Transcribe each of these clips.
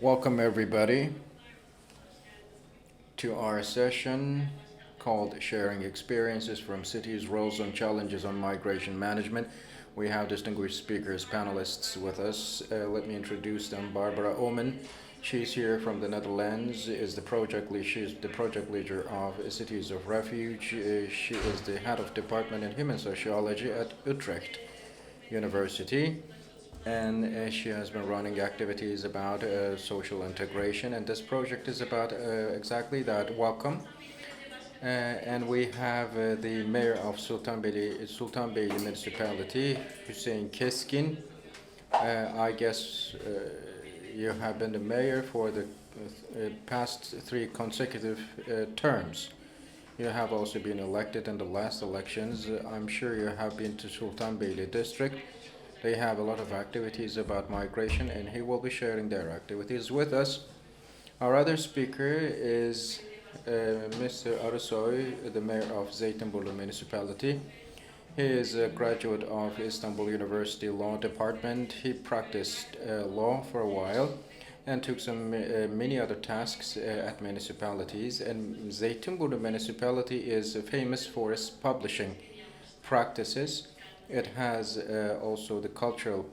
Welcome everybody to our session called Sharing Experiences from Cities, Roles and Challenges on Migration Management. We have distinguished speakers, panelists with us. Let me introduce them. Barbara Oomen, she's here from the Netherlands, she's the project leader of Cities of Refuge. She is the head of Department in Human Sociology at Utrecht University. And she has been running activities about social integration, and this project is about exactly that. And we have the mayor of Sultanbeyli Municipality, Hüseyin Keskin. I guess you have been the mayor for the past 3 consecutive terms. You have also been elected in the last elections. I'm sure you have been to Sultanbeyli district. They have a lot of activities about migration, and he will be sharing their activities with us. Our other speaker is Mr. Arısoy, the mayor of Zeytinburnu Municipality. He is a graduate of Istanbul University Law Department. He practiced law for a while and took some many other tasks at municipalities. And Zeytinburnu Municipality is famous for its publishing practices. It has also the cultural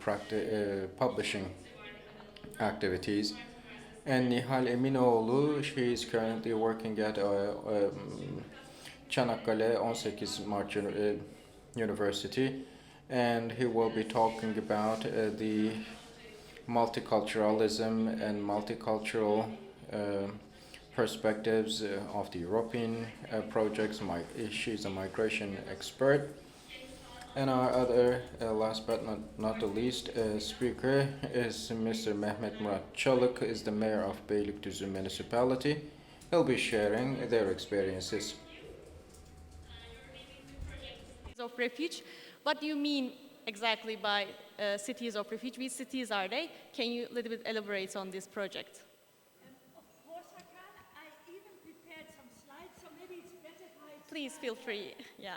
publishing activities. And Nihal Eminoğlu, she is currently working at Çanakkale 18 Mart University, and he will be talking about the multiculturalism and multicultural perspectives of the European projects. She's a migration expert. And our other, last but not the least, speaker is Mr. Mehmet Murat. Çalık is the mayor of Beylikdüzü Municipality. He'll be sharing their experiences. Of refuge. What do you mean exactly by cities of refuge? Which cities are they? Can you a little bit elaborate on this project? Of course I can. I even prepared some slides, so maybe it's better if I... Please feel free, yeah.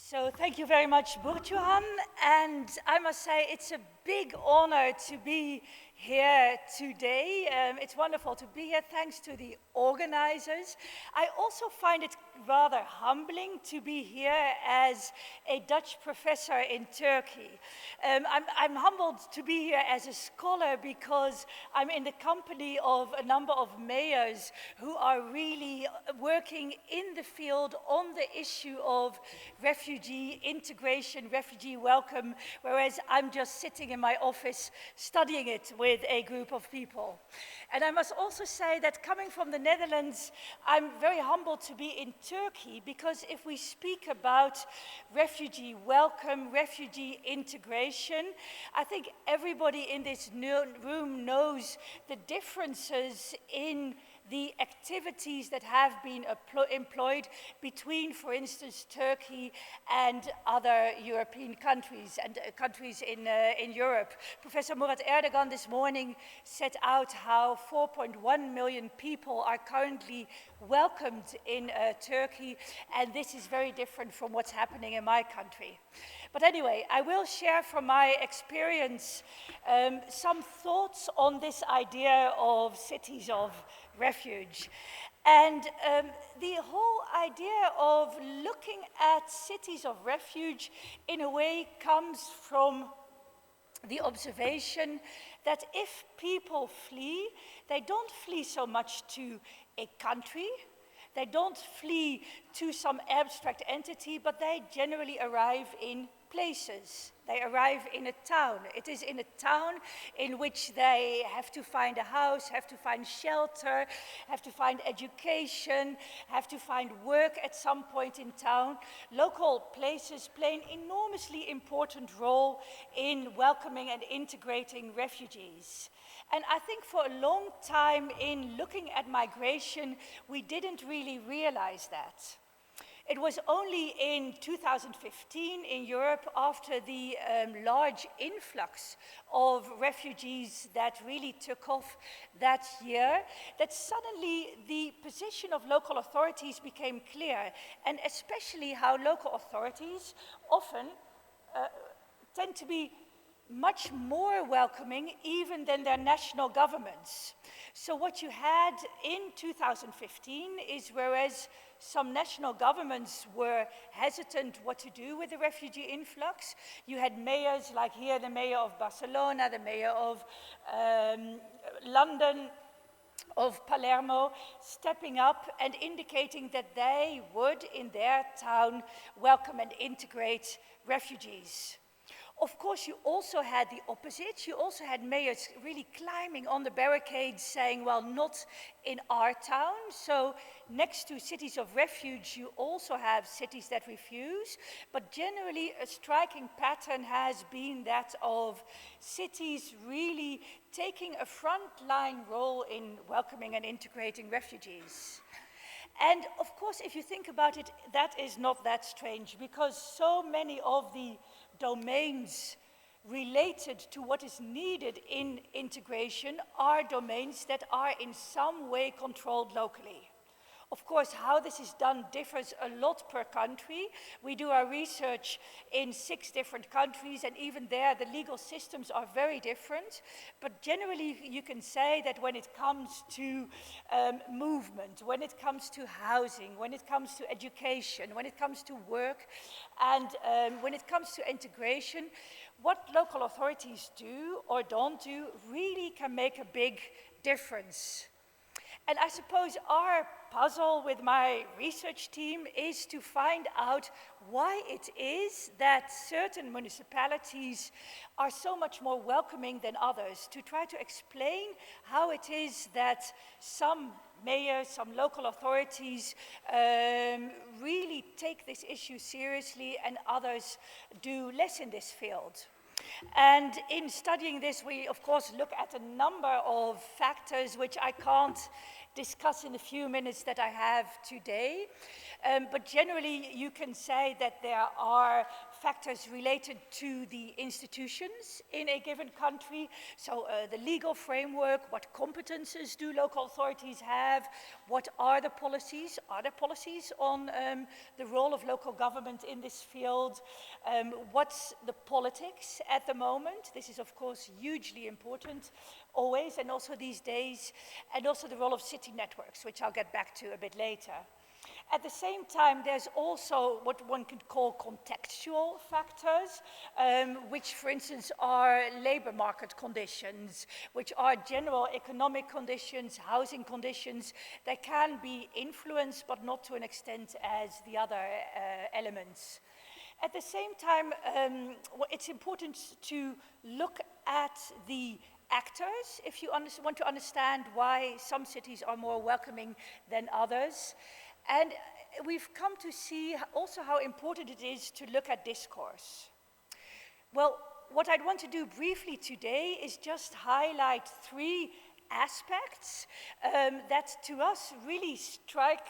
So thank you very much, Burcuhan, and I must say it's a big honor to be here today. It's wonderful to be here, thanks to the organizers. I also find it rather humbling to be here as a Dutch professor in Turkey. I'm humbled to be here as a scholar because I'm in the company of a number of mayors who are really working in the field on the issue of refugee integration, refugee welcome, whereas I'm just sitting in my office studying it with a group of people. And I must also say that coming from the Netherlands, I'm very humbled to be in Turkey, because if we speak about refugee welcome, refugee integration, I think everybody in this room knows the differences in the activities that have been employed between, for instance, Turkey and other European countries and countries in Europe. Professor Murat Erdogan this morning set out how 4.1 million people are currently welcomed in Turkey, and this is very different from what's happening in my country. But anyway, I will share from my experience some thoughts on this idea of cities of refuge. And the whole idea of looking at cities of refuge in a way comes from the observation that if people flee, they don't flee so much to a country, they don't flee to some abstract entity, but they generally arrive in places. They arrive in a town. It is in a town in which they have to find a house, have to find shelter, have to find education, have to find work at some point in town. Local places play an enormously important role in welcoming and integrating refugees. And I think for a long time in looking at migration, we didn't really realize that. It was only in 2015 in Europe, after the large influx of refugees that really took off that year, that suddenly the position of local authorities became clear, and especially how local authorities often tend to be much more welcoming even than their national governments. So what you had in 2015 is, whereas some national governments were hesitant what to do with the refugee influx, you had mayors like here, the mayor of Barcelona, the mayor of London, of Palermo, stepping up and indicating that they would, in their town, welcome and integrate refugees. Of course, you also had the opposite. You also had mayors really climbing on the barricades saying, well, not in our town. So next to cities of refuge, you also have cities that refuse. But generally, a striking pattern has been that of cities really taking a frontline role in welcoming and integrating refugees. And of course, if you think about it, that is not that strange, because so many of the domains related to what is needed in integration are domains that are in some way controlled locally. Of course, how this is done differs a lot per country. We do our research in 6 different countries, and even there the legal systems are very different. But generally you can say that when it comes to movement, when it comes to housing, when it comes to education, when it comes to work, and when it comes to integration, what local authorities do or don't do really can make a big difference. And I suppose our puzzle with my research team is to find out why it is that certain municipalities are so much more welcoming than others, to try to explain how it is that some mayors, some local authorities really take this issue seriously and others do less in this field. And in studying this, we of course look at a number of factors which I can't discuss in the few minutes that I have today. But generally you can say that there are factors related to the institutions in a given country. So the legal framework, what competences do local authorities have, what are the policies? Are there policies on the role of local government in this field? What's the politics at the moment? This is of course hugely important always, and also these days, and also the role of city networks, which I'll get back to a bit later. At the same time, there's also what one could call contextual factors, which, for instance, are labor market conditions, which are general economic conditions, housing conditions that can be influenced, but not to an extent as the other elements. At the same time, it's important to look at the actors if you want to understand why some cities are more welcoming than others. And we've come to see also how important it is to look at discourse. Well, what I'd want to do briefly today is just highlight 3 aspects that to us really strike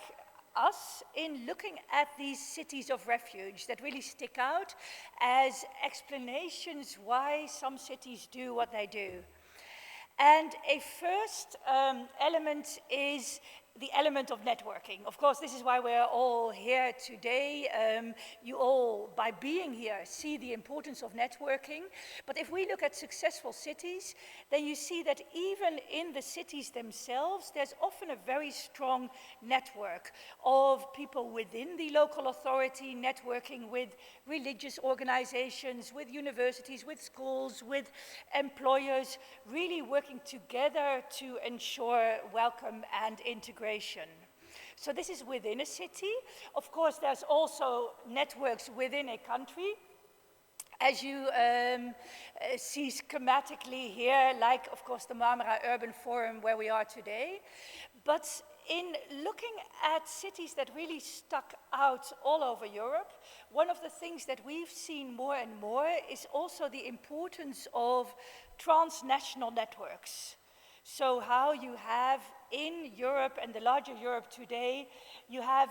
us in looking at these cities of refuge, that really stick out as explanations why some cities do what they do. And a first element is the element of networking. Of course, this is why we're all here today. You all, by being here, see the importance of networking. But if we look at successful cities, then you see that even in the cities themselves, there's often a very strong network of people within the local authority, networking with religious organizations, with universities, with schools, with employers, really working together to ensure welcome and integration. So this is within a city. Of course, there's also networks within a country. As you see schematically here, like, of course, the Marmara Urban Forum where we are today. But in looking at cities that really stuck out all over Europe, one of the things that we've seen more and more is also the importance of transnational networks. So how you have in Europe and the larger Europe today, you have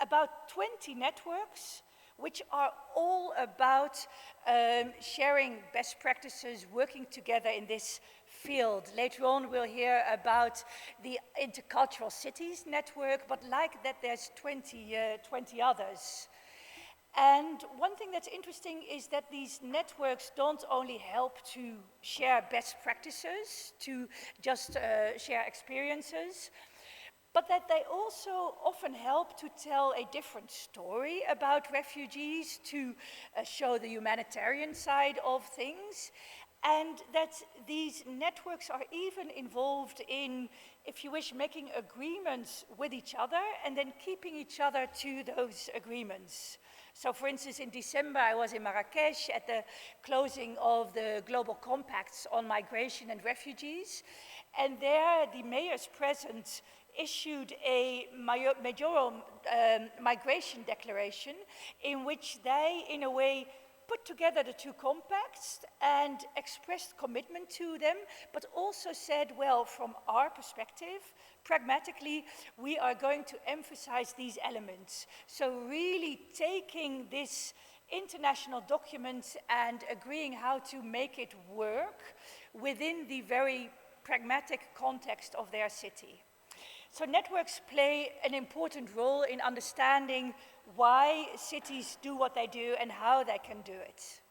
about 20 networks, which are all about sharing best practices, working together in this field. Later on, we'll hear about the Intercultural Cities Network, but like that, there's 20 others. And one thing that's interesting is that these networks don't only help to share best practices, to just share experiences, but that they also often help to tell a different story about refugees, to show the humanitarian side of things, and that these networks are even involved in, if you wish, making agreements with each other and then keeping each other to those agreements. So for instance, in December, I was in Marrakesh at the closing of the Global Compacts on Migration and Refugees, and there the mayors present issued a majoral migration declaration in which they, in a way, put together the two compacts and expressed commitment to them, but also said, well, from our perspective, pragmatically, we are going to emphasize these elements. So really taking this international document and agreeing how to make it work within the very pragmatic context of their city. So networks play an important role in understanding why cities do what they do and how they can do it.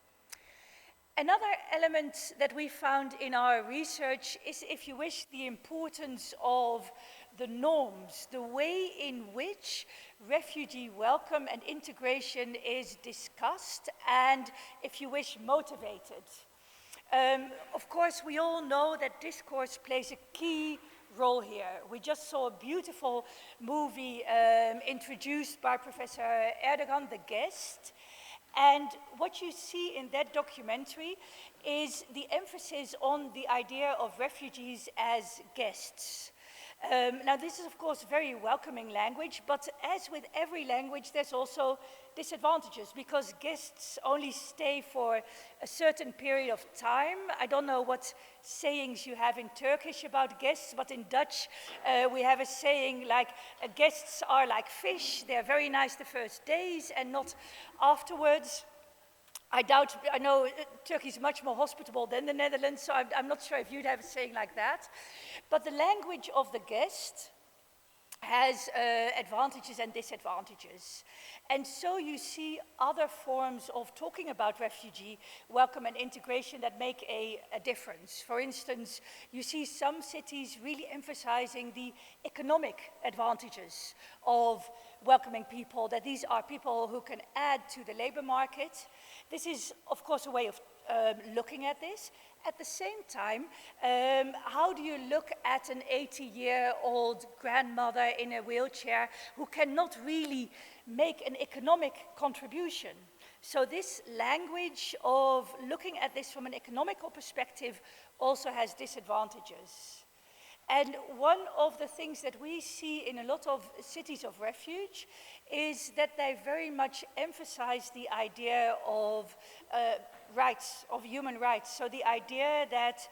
Another element that we found in our research is, if you wish, the importance of the norms, the way in which refugee welcome and integration is discussed and, if you wish, motivated. Of course, we all know that discourse plays a key role here. We just saw a beautiful movie introduced by Professor Erdogan, The Guest. And what you see in that documentary is the emphasis on the idea of refugees as guests. Now this is of course very welcoming language, but as with every language there's also disadvantages because guests only stay for a certain period of time. I don't know what sayings you have in Turkish about guests, but in Dutch we have a saying like guests are like fish, they're very nice the first days and not afterwards. I know Turkey is much more hospitable than the Netherlands, so I'm not sure if you'd have a saying like that. But the language of the guest has advantages and disadvantages. And so you see other forms of talking about refugee welcome and integration that make a difference. For instance, you see some cities really emphasizing the economic advantages of welcoming people, that these are people who can add to the labor market. This is, of course, a way of looking at this. At the same time, how do you look at an 80-year-old grandmother in a wheelchair who cannot really make an economic contribution? So this language of looking at this from an economical perspective also has disadvantages. And one of the things that we see in a lot of cities of refuge is that they very much emphasize the idea of rights, of human rights. So the idea that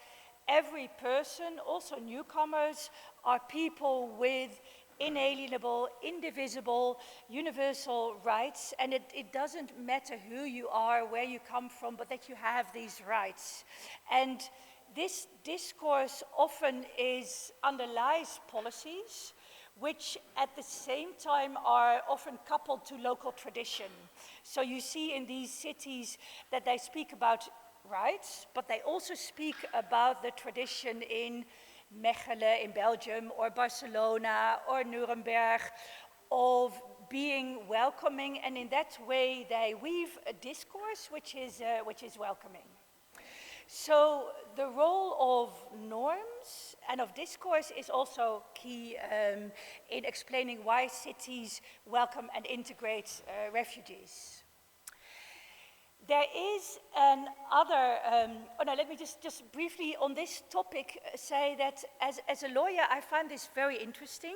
every person, also newcomers, are people with inalienable, indivisible, universal rights, and it doesn't matter who you are, where you come from, but that you have these rights. And this discourse often underlies policies which at the same time are often coupled to local tradition. So you see in these cities that they speak about rights, but they also speak about the tradition in Mechelen in Belgium or Barcelona or Nuremberg of being welcoming, and in that way they weave a discourse which is welcoming. So the role of norms and of discourse is also key in explaining why cities welcome and integrate refugees. There is another, let me just briefly on this topic say that as a lawyer I find this very interesting,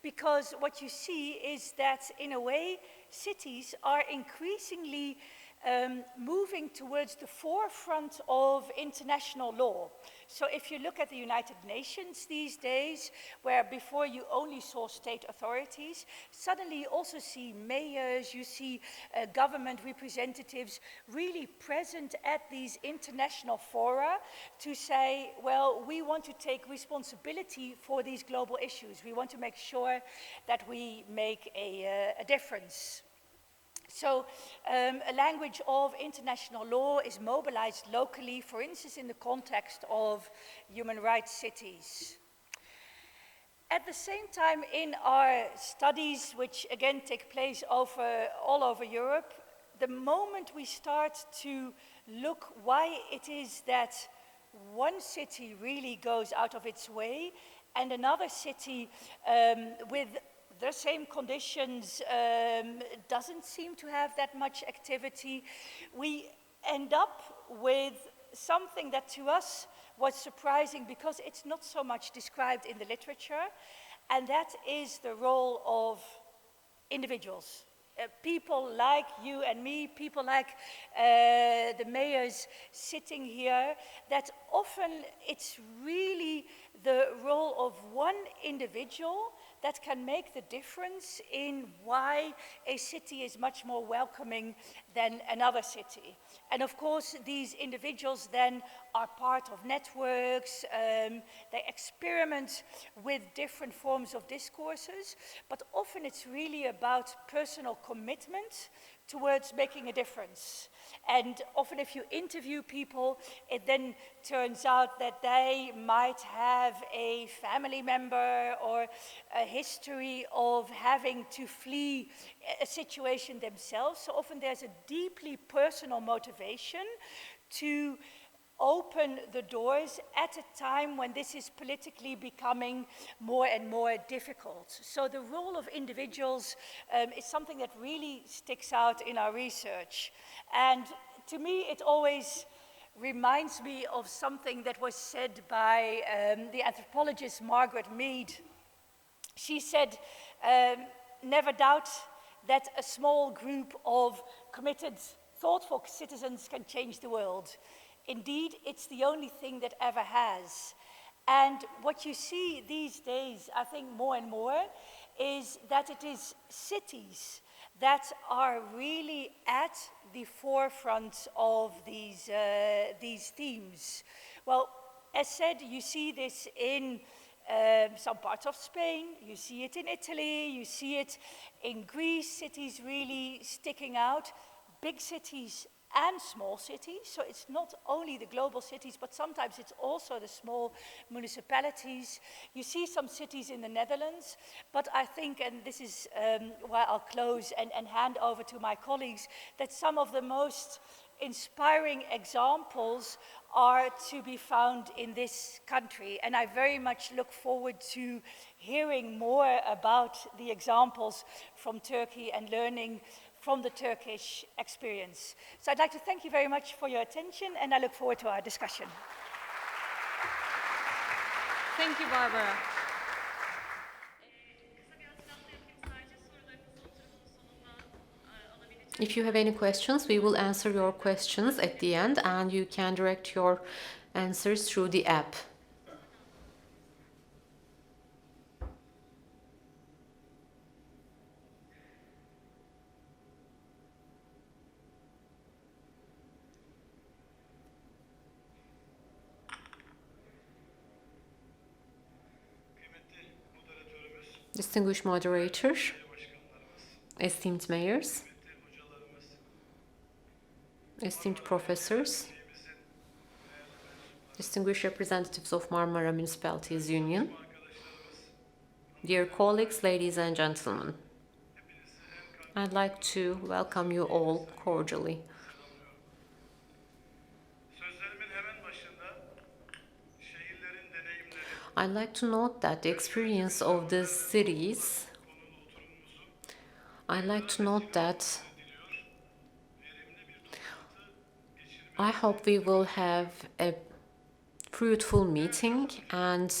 because what you see is that in a way cities are increasingly moving towards the forefront of international law. So if you look at the United Nations these days, where before you only saw state authorities, suddenly you also see mayors, you see government representatives really present at these international fora to say, well, we want to take responsibility for these global issues. We want to make sure that we make a difference. So a language of international law is mobilized locally, for instance, in the context of human rights cities. At the same time, in our studies, which again take place all over Europe, the moment we start to look why it is that one city really goes out of its way and another city with the same conditions doesn't seem to have that much activity, we end up with something that to us was surprising because it's not so much described in the literature, and that is the role of individuals. People like you and me, people like the mayors sitting here, that often it's really the role of one individual that can make the difference in why a city is much more welcoming than another city. And of course, these individuals then are part of networks, they experiment with different forms of discourses, but often it's really about personal commitment towards making a difference. And often if you interview people, it then turns out that they might have a family member or a history of having to flee a situation themselves. So often there's a deeply personal motivation to open the doors at a time when this is politically becoming more and more difficult. So the role of individuals is something that really sticks out in our research. And to me, it always reminds me of something that was said by the anthropologist Margaret Mead. She said, never doubt that a small group of committed, thoughtful citizens can change the world. Indeed, it's the only thing that ever has. And what you see these days, I think more and more, is that it is cities that are really at the forefront of these themes. Well, as said, you see this in some parts of Spain, you see it in Italy, you see it in Greece, cities really sticking out, big cities and small cities. So it's not only the global cities, but sometimes it's also the small municipalities. You see some cities in the Netherlands, but I think, and this is where I'll close and hand over to my colleagues, that some of the most inspiring examples are to be found in this country. And I very much look forward to hearing more about the examples from Turkey and learning from the Turkish experience. So I'd like to thank you very much for your attention, and I look forward to our discussion. Thank you, Barbara. If you have any questions, we will answer your questions at the end, and you can direct your answers through the app. Distinguished moderator, esteemed mayors, esteemed professors, distinguished representatives of Marmara Municipalities Union, dear colleagues, ladies and gentlemen, I'd like to welcome you all cordially. I'd like to note that the experience of the cities, I'd like to note that I hope we will have a fruitful meeting and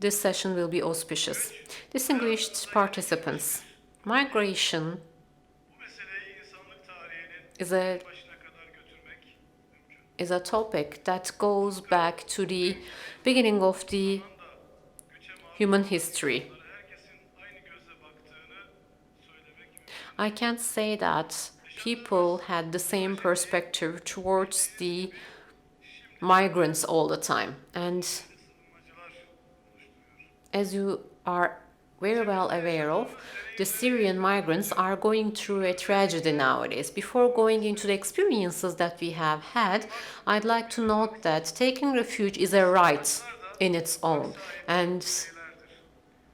this session will be auspicious. Distinguished participants, migration is a is a topic that goes back to the beginning of the human history. I can't say that people had the same perspective towards the migrants all the time. And as you are very well aware of, the Syrian migrants are going through a tragedy nowadays. Before going into the experiences that we have had, I'd like to note that taking refuge is a right in its own. And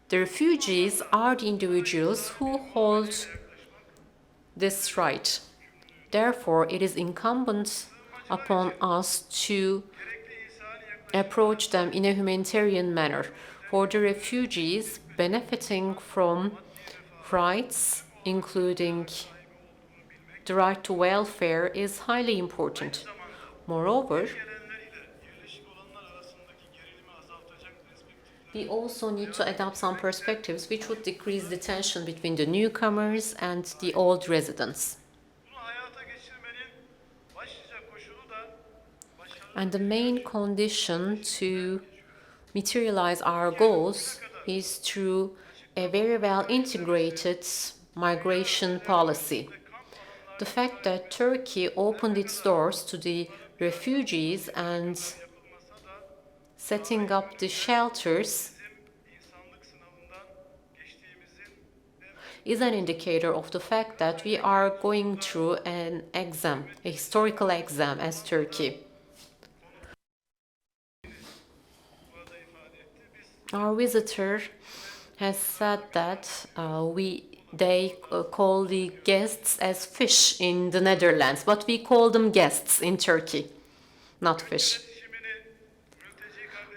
the refugees are the individuals who hold this right. Therefore, it is incumbent upon us to approach them in a humanitarian manner. For the refugees, benefiting from rights, including the right to welfare, is highly important. Moreover, we also need to adopt some perspectives which would decrease the tension between the newcomers and the old residents. And the main condition to materialize our goals is through a very well integrated migration policy. The fact that Turkey opened its doors to the refugees and setting up the shelters is an indicator of the fact that we are going through an exam, a historical exam as Turkey. Our visitor has said that they call the guests as fish in the Netherlands, but we call them guests in Turkey, not fish.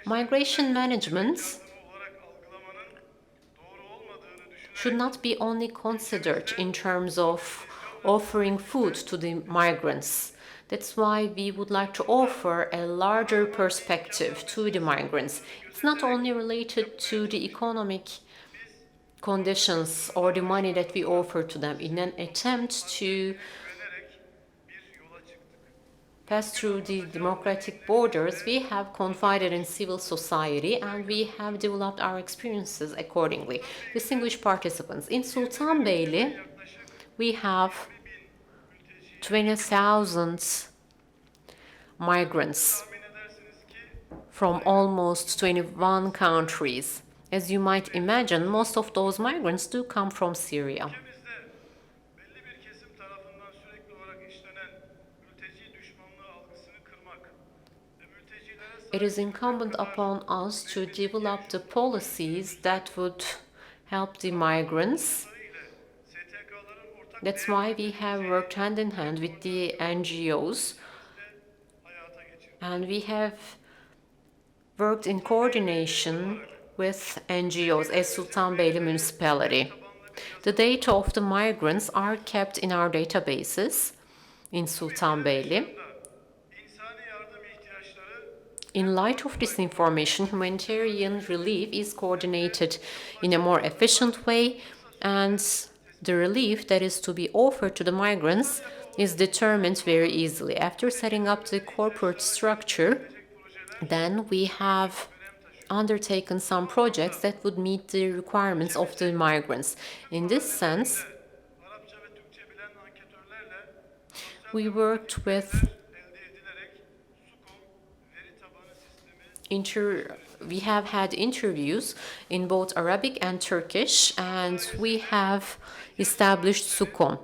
Migration management should not be only considered in terms of offering food to the migrants. That's why we would like to offer a larger perspective to the migrants. It's not only related to the economic conditions or the money that we offer to them. In an attempt to pass through the democratic borders, we have confided in civil society and we have developed our experiences accordingly. Distinguished participants, in Sultanbeyli, we have 20,000 migrants from almost 21 countries. As you might imagine, most of those migrants do come from Syria. It is incumbent upon us to develop the policies that would help the migrants. That's why we have worked hand in hand with the NGOs, and we have worked in coordination with NGOs as Sultanbeyli Municipality. The data of the migrants are kept in our databases in Sultanbeyli. In light of this information, humanitarian relief is coordinated in a more efficient way, and the relief that is to be offered to the migrants is determined very easily. After setting up the corporate structure, then we have undertaken some projects that would meet the requirements of the migrants. In this sense, we worked with we have had interviews in both Arabic and Turkish, and we have established SUKOM.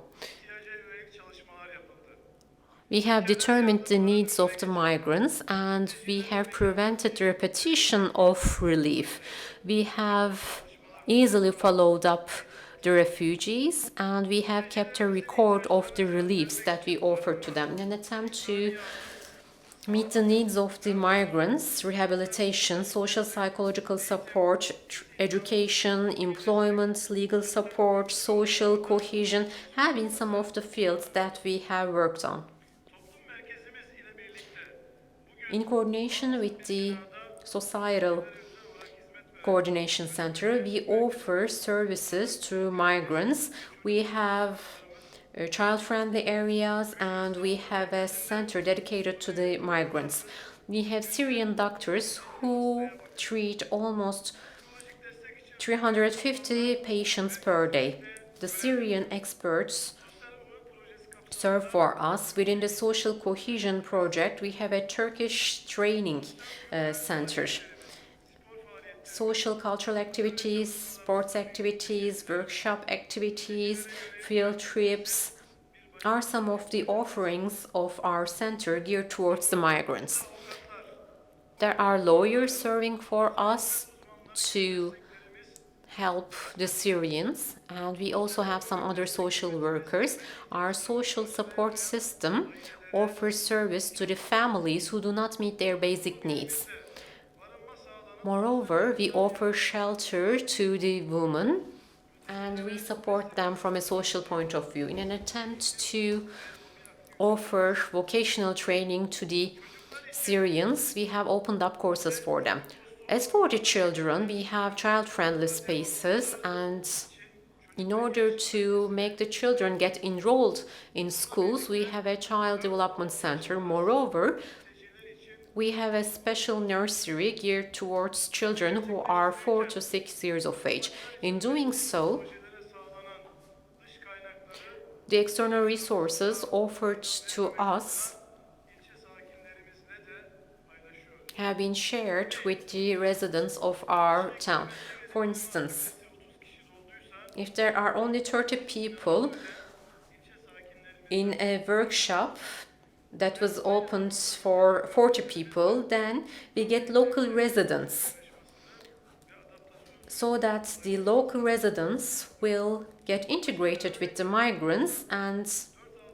We have determined the needs of the migrants, and we have prevented the repetition of relief. We have easily followed up the refugees, and we have kept a record of the reliefs that we offer to them in an attempt to meet the needs of the migrants. Rehabilitation, social psychological support, education, employment, legal support, social cohesion have been some of the fields that we have worked on. In coordination with the Societal Coordination Center, we offer services to migrants. We have child-friendly areas, and we have a center dedicated to the migrants. We have Syrian doctors who treat almost 350 patients per day. The Syrian experts serve for us. Within the social cohesion project, we have a Turkish training center. Social cultural activities, sports activities, workshop activities, field trips are some of the offerings of our center geared towards the migrants. There are lawyers serving for us to help the Syrians, and we also have some other social workers. Our social support system offers service to the families who do not meet their basic needs. Moreover, we offer shelter to the women, and we support them from a social point of view in an attempt to offer vocational training to the Syrians. We have opened up courses for them. As for the children, we have child-friendly spaces, and in order to make the children get enrolled in schools, we have a child development center. Moreover, we have a special nursery geared towards children who are 4 to 6 years of age. In doing so, the external resources offered to us have been shared with the residents of our town. For instance, if there are only 30 people in a workshop that was opened for 40 people, then we get local residents, so that the local residents will get integrated with the migrants and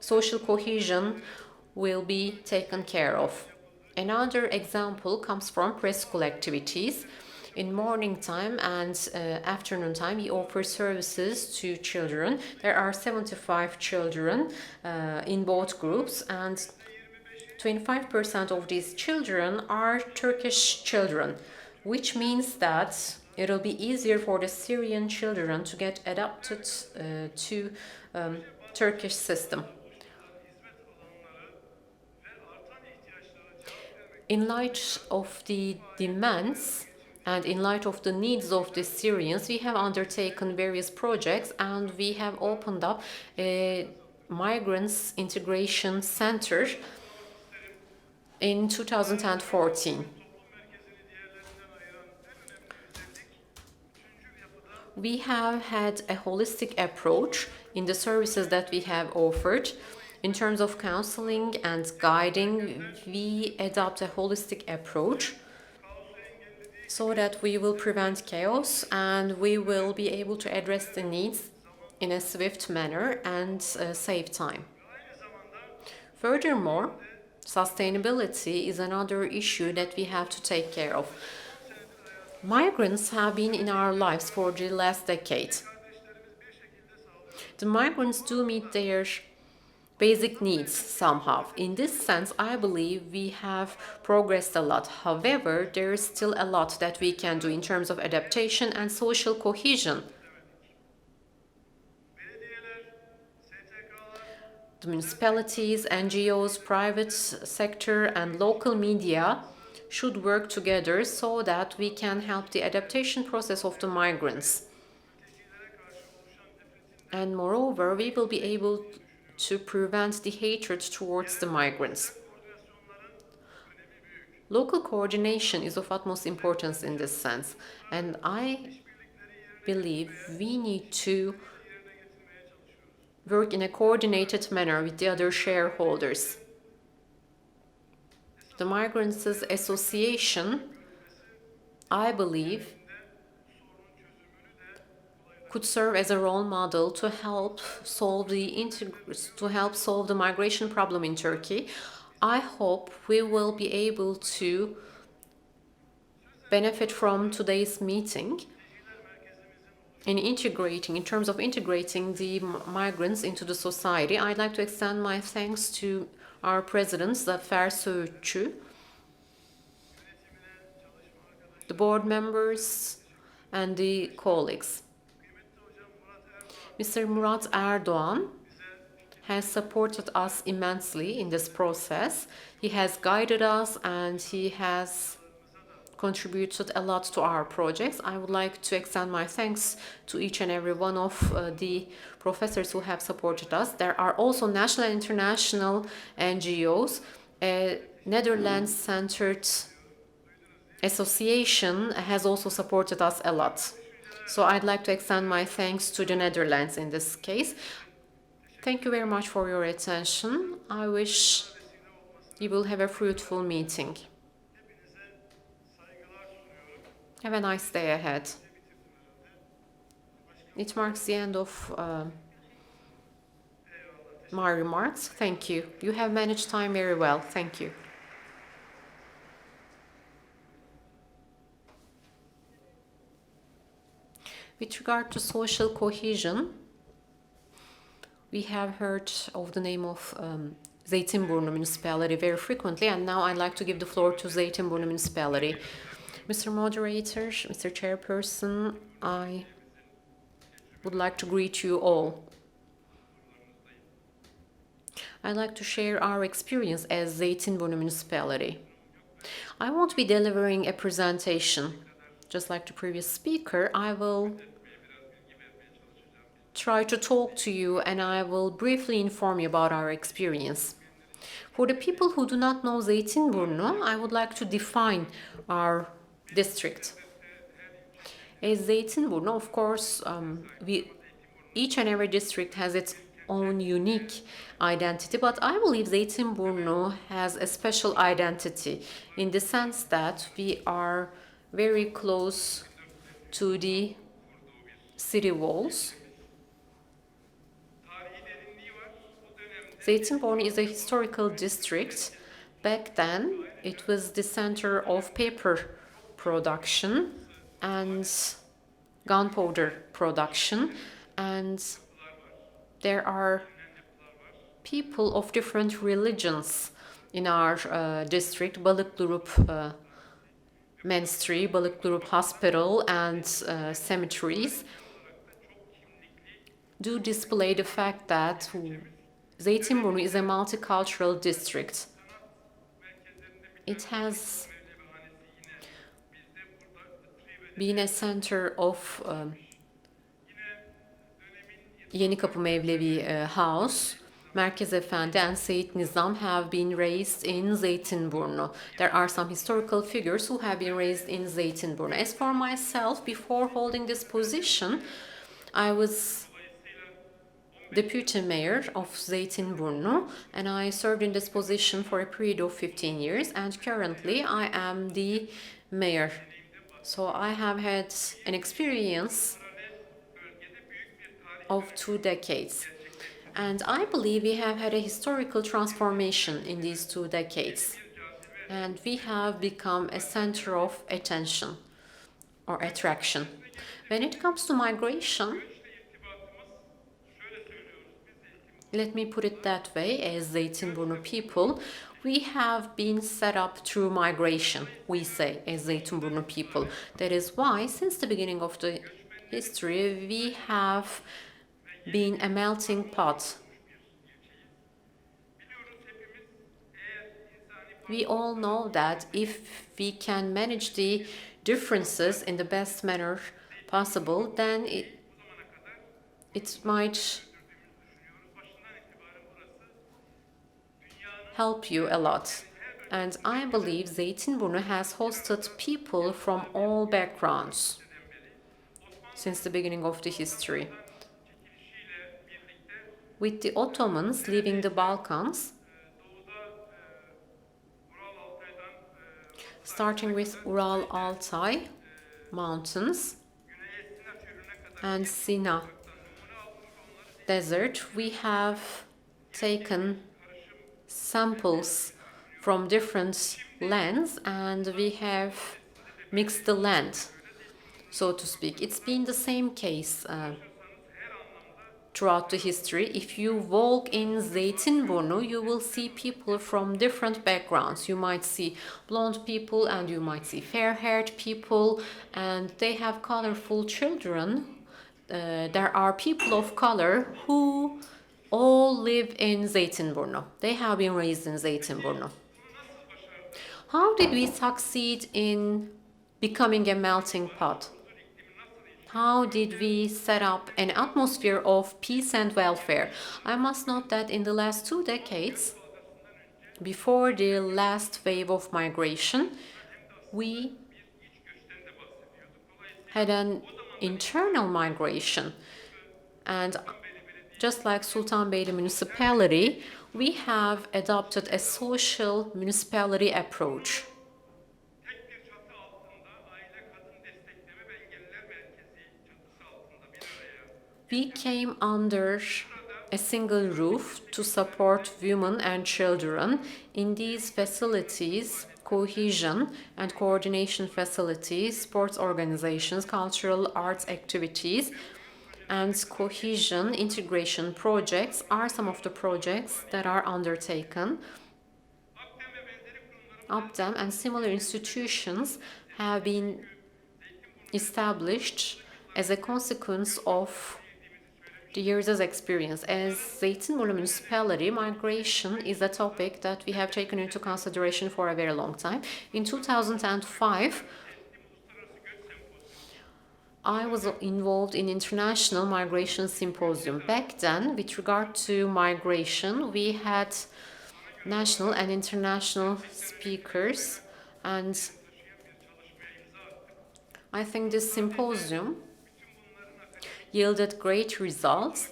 social cohesion will be taken care of. Another example comes from preschool activities. In morning time and afternoon time, we offer services to children. There are 75 children in both groups, and 25% of these children are Turkish children, which means that it'll be easier for the Syrian children to get adapted to Turkish system. In light of the demands and in light of the needs of the Syrians, we have undertaken various projects, and we have opened up a migrants integration center in 2014. We have had a holistic approach in the services that we have offered. In terms of counseling and guiding, we adopt a holistic approach so that we will prevent chaos and we will be able to address the needs in a swift manner and save time. Furthermore, sustainability is another issue that we have to take care of. Migrants have been in our lives for the last decade. The migrants do meet their basic needs somehow. In this sense, I believe we have progressed a lot. However, there is still a lot that we can do in terms of adaptation and social cohesion. The municipalities, NGOs, private sector, and local media should work together so that we can help the adaptation process of the migrants. And moreover, we will be able to prevent the hatred towards the migrants. Local coordination is of utmost importance in this sense, and I believe we need to work in a coordinated manner with the other shareholders. The Migrants Association, I believe, could serve as a role model to help solve the migration problem in Turkey. I hope we will be able to benefit from today's meeting in terms of integrating the migrants into the society. I'd like to extend my thanks to our presidents, Zafer Söğütçü, the board members, and the colleagues. Mr. Murat Erdoğan has supported us immensely in this process. He has guided us and he has contributed a lot to our projects. I would like to extend my thanks to each and every one of the professors who have supported us. There are also national and international NGOs. A Netherlands-centered association has also supported us a lot. So I'd like to extend my thanks to the Netherlands in this case. Thank you very much for your attention. I wish you will have a fruitful meeting. Have a nice day ahead. It marks the end of my remarks. Thank you. You have managed time very well. Thank you. With regard to social cohesion, we have heard of the name of Zeytinburnu Municipality very frequently, and now I'd like to give the floor to Zeytinburnu Municipality. Mr. Moderator, Mr. Chairperson, I would like to greet you all. I'd like to share our experience as Zeytinburnu Municipality. I won't be delivering a presentation. Just like the previous speaker, I will try to talk to you and I will briefly inform you about our experience. For the people who do not know Zeytinburnu, I would like to define our district. As Zeytinburnu, of course, each and every district has its own unique identity, but I believe Zeytinburnu has a special identity in the sense that we are very close to the city walls. Zeytinburnu is a historical district. Back then, it was the center of paper production and gunpowder production, and there are people of different religions in our district. Beylikdüzü Ministry, Beylikdüzü Hospital, and cemeteries do display the fact that Zeytinburnu is a multicultural district. It has been a center of Yenikapı Mevlevi House. Merkez Efendi and Seyit Nizam have been raised in Zeytinburnu. There are some historical figures who have been raised in Zeytinburnu. As for myself, before holding this position, I was deputy mayor of Zeytinburnu, and I served in this position for a period of 15 years, and currently I am the mayor. So I have had an experience of 2 decades. And I believe we have had a historical transformation in these 2 decades. And we have become a center of attention or attraction. When it comes to migration, let me put it that way, as Zeytinburnu people, we have been set up through migration, we say, as Zeytinburnu people. That is why, since the beginning of the history, we have been a melting pot. We all know that if we can manage the differences in the best manner possible, then it might help you a lot. And I believe Zeytinburnu has hosted people from all backgrounds since the beginning of the history. With the Ottomans leaving the Balkans, starting with Ural-Altay mountains and Sina desert, we have taken samples from different lands and we have mixed the land, so to speak. It's been the same case throughout the history. If you walk in Zeytinburnu, you will see people from different backgrounds. You might see blonde people and you might see fair-haired people, and they have colorful children. There are people of color who all live in Zeytinburnu. They have been raised in Zeytinburnu. How did we succeed in becoming a melting pot? How did we set up an atmosphere of peace and welfare? I must note that in the last 2 decades, before the last wave of migration, we had an internal migration. And just like Sultanbeyli Municipality, we have adopted a social municipality approach. We came under a single roof to support women and children. In these facilities, cohesion and coordination facilities, sports organizations, cultural arts activities, and cohesion integration projects are some of the projects that are undertaken. UPDEM and similar institutions have been established as a consequence of the years' experience. As Zeytinburnu Municipality, migration is a topic that we have taken into consideration for a very long time. In 2005, I was involved in International Migration Symposium. Back then, with regard to migration, we had national and international speakers, and I think this symposium yielded great results.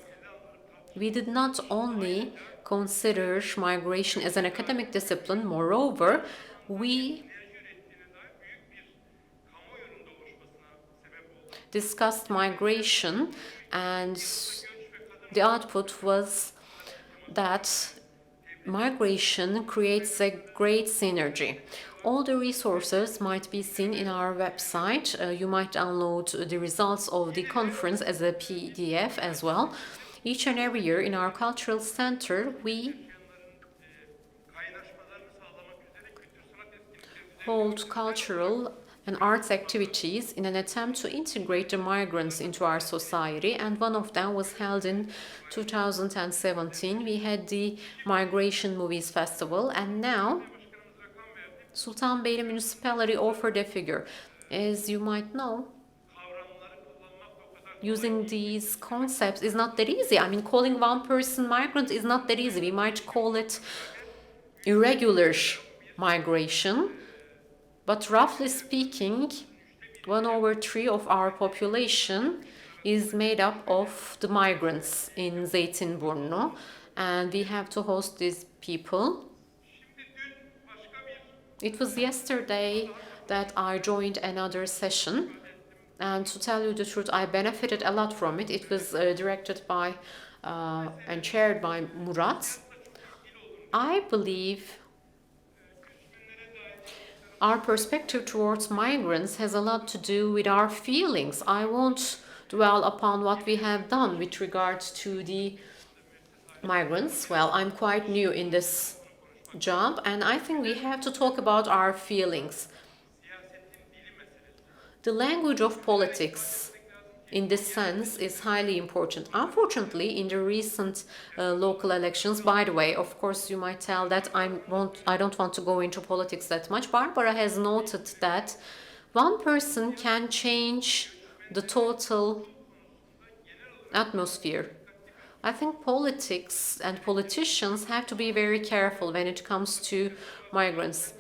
We did not only consider migration as an academic discipline, moreover, we discussed migration, and the output was that migration creates a great synergy. All the resources might be seen in our website. You might download the results of the conference as a PDF as well. Each and every year in our cultural center, we hold cultural and arts activities in an attempt to integrate the migrants into our society, and one of them was held in 2017. We had the Migration Movies Festival, and now Sultanbeyli Municipality offered a figure. As you might know, using these concepts is not that easy. I mean, calling one person migrant is not that easy. We might call it irregular migration, but roughly speaking, 1/3 of our population is made up of the migrants in Zeytinburnu, and we have to host these people. It was yesterday that I joined another session, and to tell you the truth, I benefited a lot from it. It was directed by and chaired by Murat. I believe our perspective towards migrants has a lot to do with our feelings. I won't dwell upon what we have done with regards to the migrants. Well, I'm quite new in this job, and I think we have to talk about our feelings. The language of politics in this sense is highly important. Unfortunately, in the recent local elections, by the way, of course, you might tell that I don't want to go into politics that much. Barbara has noted that one person can change the total atmosphere. I think politics and politicians have to be very careful when it comes to migrants.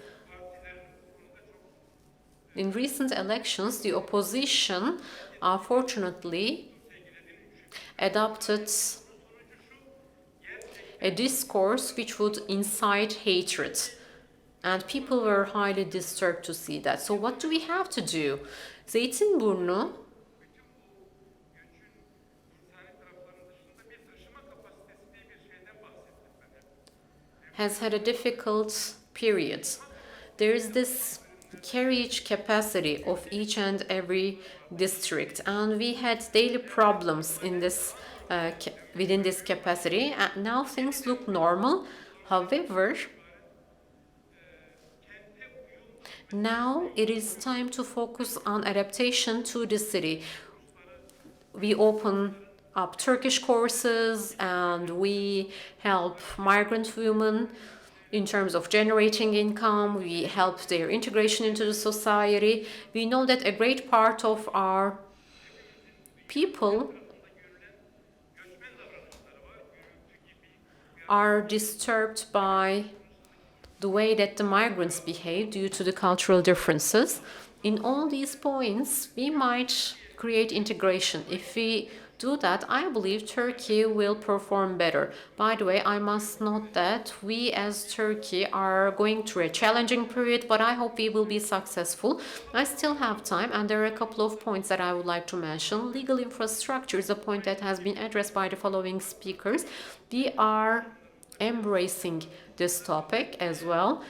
In recent elections, the opposition, unfortunately, adopted a discourse which would incite hatred, and people were highly disturbed to see that. So what do we have to do? Zeytinburnu has had a difficult period. There is this carriage capacity of each and every district, and we had daily problems in this within this capacity, and now things look normal. However, now it is time to focus on adaptation to the city. We open up Turkish courses, and we help migrant women in terms of generating income. We help their integration into the society. We know that a great part of our people are disturbed by the way that the migrants behave due to the cultural differences. In all these points, we might create integration. If we do that, I believe Turkey will perform better. By the way, I must note that we as Turkey are going through a challenging period, but I hope we will be successful. I still have time, and there are a couple of points that I would like to mention. Legal infrastructure is a point that has been addressed by the following speakers. We are embracing this topic as well.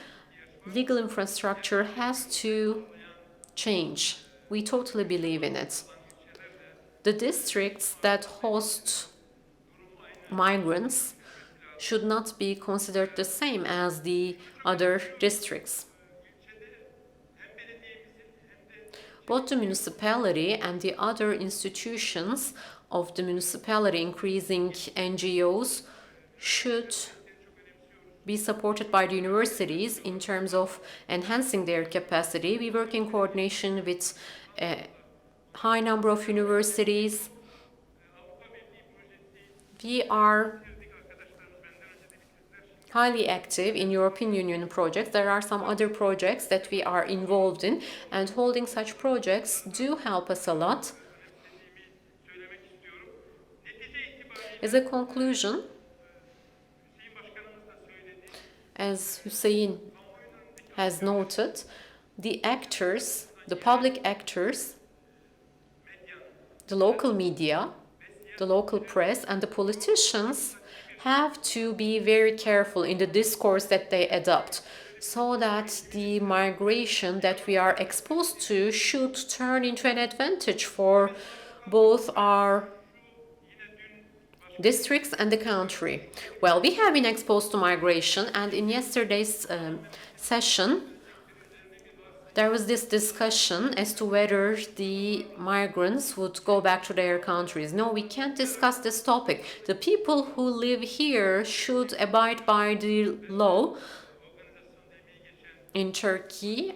Legal infrastructure has to change. We totally believe in it. The districts that host migrants should not be considered the same as the other districts. Both the municipality and the other institutions of the municipality, increasing NGOs, should be supported by the universities in terms of enhancing their capacity. We work in coordination with a high number of universities. We are highly active in European Union projects. There are some other projects that we are involved in, and holding such projects do help us a lot. As a conclusion, as Hüseyin has noted, the actors, the public actors, the local media, the local press, and the politicians have to be very careful in the discourse that they adopt, so that the migration that we are exposed to should turn into an advantage for both our districts and the country. Well, we have been exposed to migration, and in yesterday's session, there was this discussion as to whether the migrants would go back to their countries. No, we can't discuss this topic. The people who live here should abide by the law in Turkey.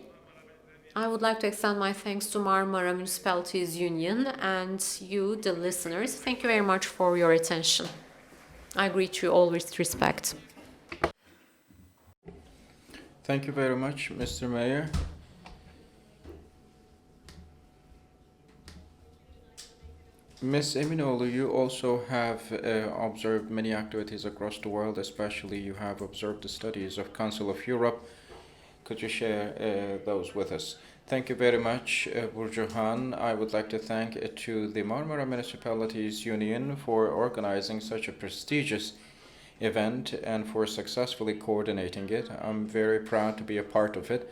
I would like to extend my thanks to Marmara Municipalities Union and you, the listeners. Thank you very much for your attention. I greet you all with respect. Thank you very much, Mr. Mayor. Ms. Eminoğlu, you also have observed many activities across the world, especially you have observed the studies of Council of Europe. Could you share those with us? Thank you very much, Burcuhan. I would like to thank to the Marmara Municipalities Union for organizing such a prestigious event and for successfully coordinating it. I'm very proud to be a part of it.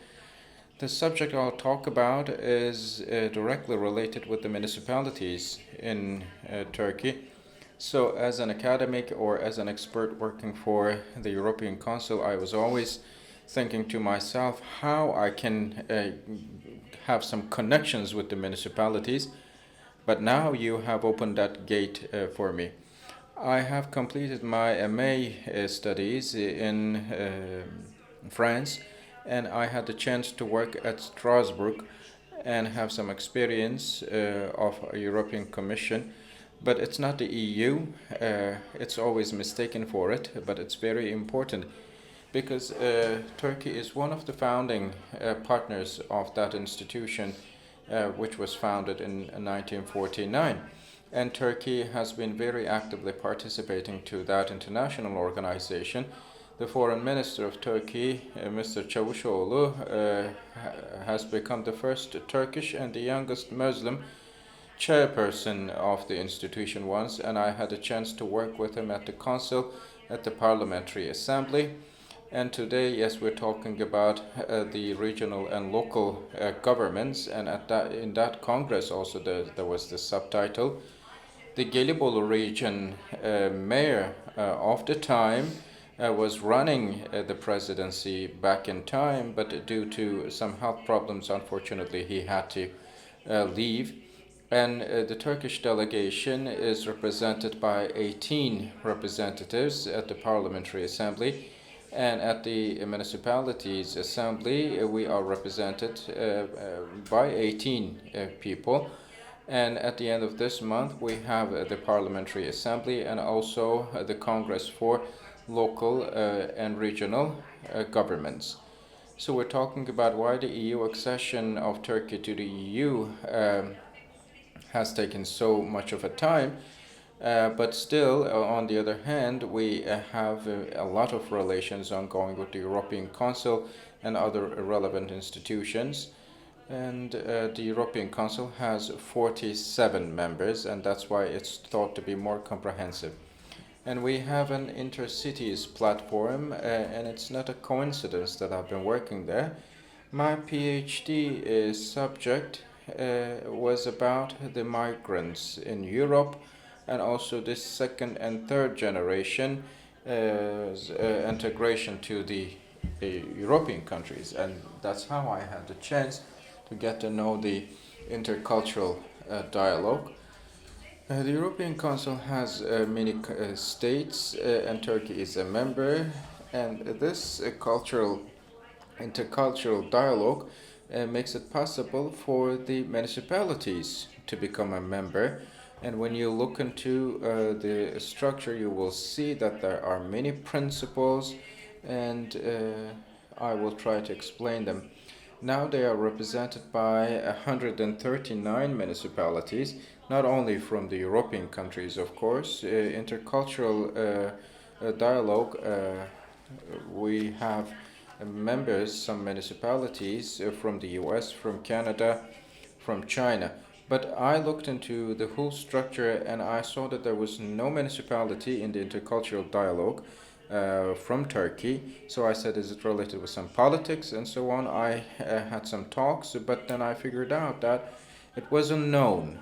The subject I'll talk about is directly related with the municipalities in Turkey. So as an academic or as an expert working for the European Council, I was always thinking to myself how I can have some connections with the municipalities. But now you have opened that gate for me. I have completed my MA studies in France, and I had the chance to work at Strasbourg and have some experience of a European Commission. But it's not the EU. It's always mistaken for it, but it's very important because Turkey is one of the founding partners of that institution, which was founded in 1949. And Turkey has been very actively participating to that international organization. The Foreign Minister of Turkey, Mr. Çavuşoğlu, has become the first Turkish and the youngest Muslim chairperson of the institution once, and I had a chance to work with him at the Council, at the Parliamentary Assembly. And today, yes, we're talking about the regional and local governments, and in that Congress also there was the subtitle. The Gelibolu region mayor of the time was running the presidency back in time, but due to some health problems, unfortunately, he had to leave. And the Turkish delegation is represented by 18 representatives at the Parliamentary Assembly. And at the Municipalities Assembly, we are represented by 18 people. And at the end of this month, we have the Parliamentary Assembly and also the Congress for local and regional governments. So we're talking about why the EU accession of Turkey to the EU has taken so much of a time. But still, on the other hand, we have a lot of relations ongoing with the European Council and other relevant institutions. And the European Council has 47 members, and that's why it's thought to be more comprehensive. And we have an intercities platform, and it's not a coincidence that I've been working there. My PhD subject was about the migrants in Europe, and also this second and third generation integration to the European countries. And that's how I had the chance to get to know the intercultural dialogue. The European Council has many states, and Turkey is a member, and this intercultural dialogue makes it possible for the municipalities to become a member. And when you look into the structure, you will see that there are many principles, and I will try to explain them. Now they are represented by 139 municipalities, not only from the European countries, of course. Intercultural dialogue, we have members, some municipalities from the US, from Canada, from China. But I looked into the whole structure and I saw that there was no municipality in the intercultural dialogue from Turkey. So I said, is it related with some politics and so on? I had some talks, but then I figured out that it wasn't known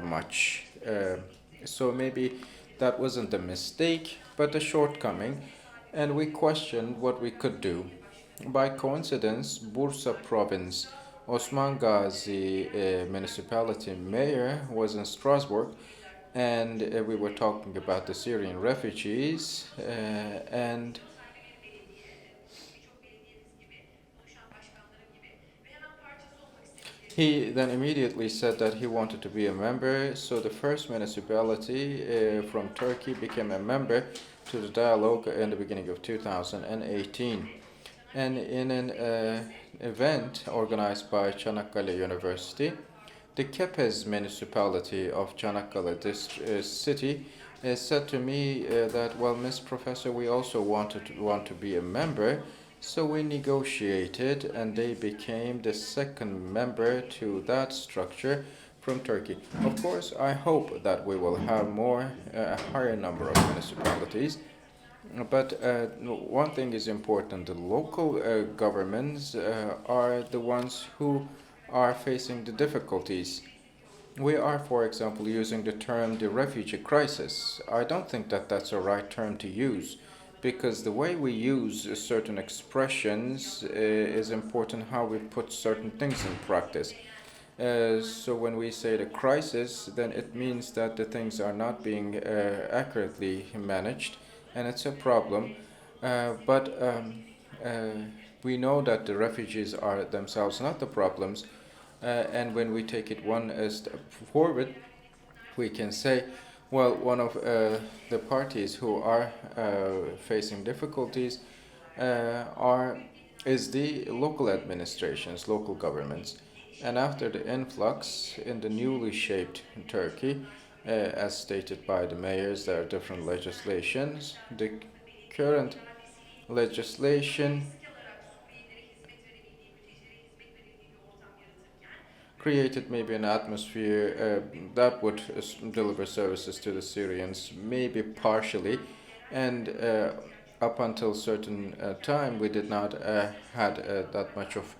much. So maybe that wasn't a mistake, but a shortcoming. And we questioned what we could do. By coincidence, Bursa province, Osman Gazi municipality mayor was in Strasbourg, and we were talking about the Syrian refugees, and he then immediately said that he wanted to be a member. So the first municipality from Turkey became a member to the dialogue in the beginning of 2018. And in an event organized by Çanakkale University, the Kepez municipality of Çanakkale city said to me that, well, Miss Professor, we also want to be a member. So we negotiated, and they became the second member to that structure from Turkey. Of course, I hope that we will have a higher number of municipalities. But one thing is important. The local governments are the ones who are facing the difficulties. We are, for example, using the term the refugee crisis. I don't think that that's a right term to use, because the way we use certain expressions is important, how we put certain things in practice. So when we say the crisis, then it means that the things are not being accurately managed, and it's a problem. But we know that the refugees are themselves not the problems. And when we take it one step forward, we can say, well, one of the parties who are facing difficulties is the local administrations, local governments. And after the influx in the newly shaped Turkey, as stated by the mayors, there are different legislations. The current legislation created maybe an atmosphere that would deliver services to the Syrians, maybe partially, and up until certain time we did not had that much of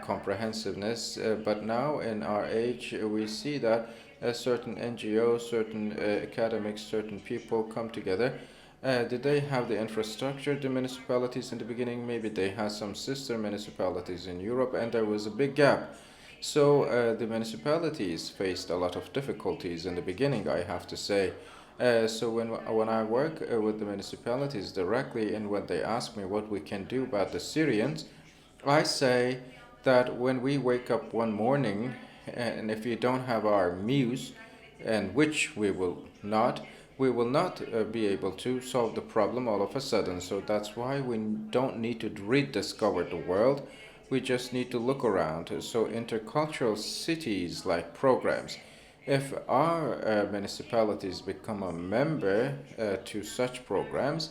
comprehensiveness, but now in our age we see that certain NGOs, certain academics, certain people come together. Did they have the infrastructure, the municipalities in the beginning? Maybe they had some sister municipalities in Europe, and there was a big gap So the municipalities faced a lot of difficulties in the beginning, I have to say. So when I work with the municipalities directly, and when they ask me what we can do about the Syrians, I say that when we wake up one morning, and if we don't have our muse, and which we will not be able to solve the problem all of a sudden. So that's why we don't need to rediscover the world. We just need to look around. So intercultural cities like programs. If our municipalities become a member to such programs,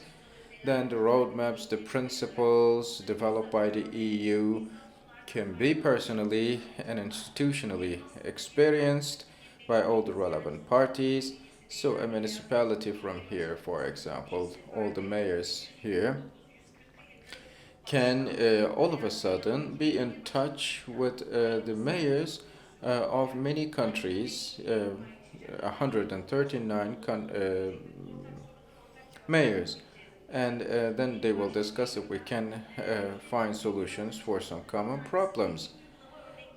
then the roadmaps, the principles developed by the EU can be personally and institutionally experienced by all the relevant parties. So a municipality from here, for example, all the mayors here, can all of a sudden be in touch with the mayors of many countries, 139 mayors. And then they will discuss if we can find solutions for some common problems.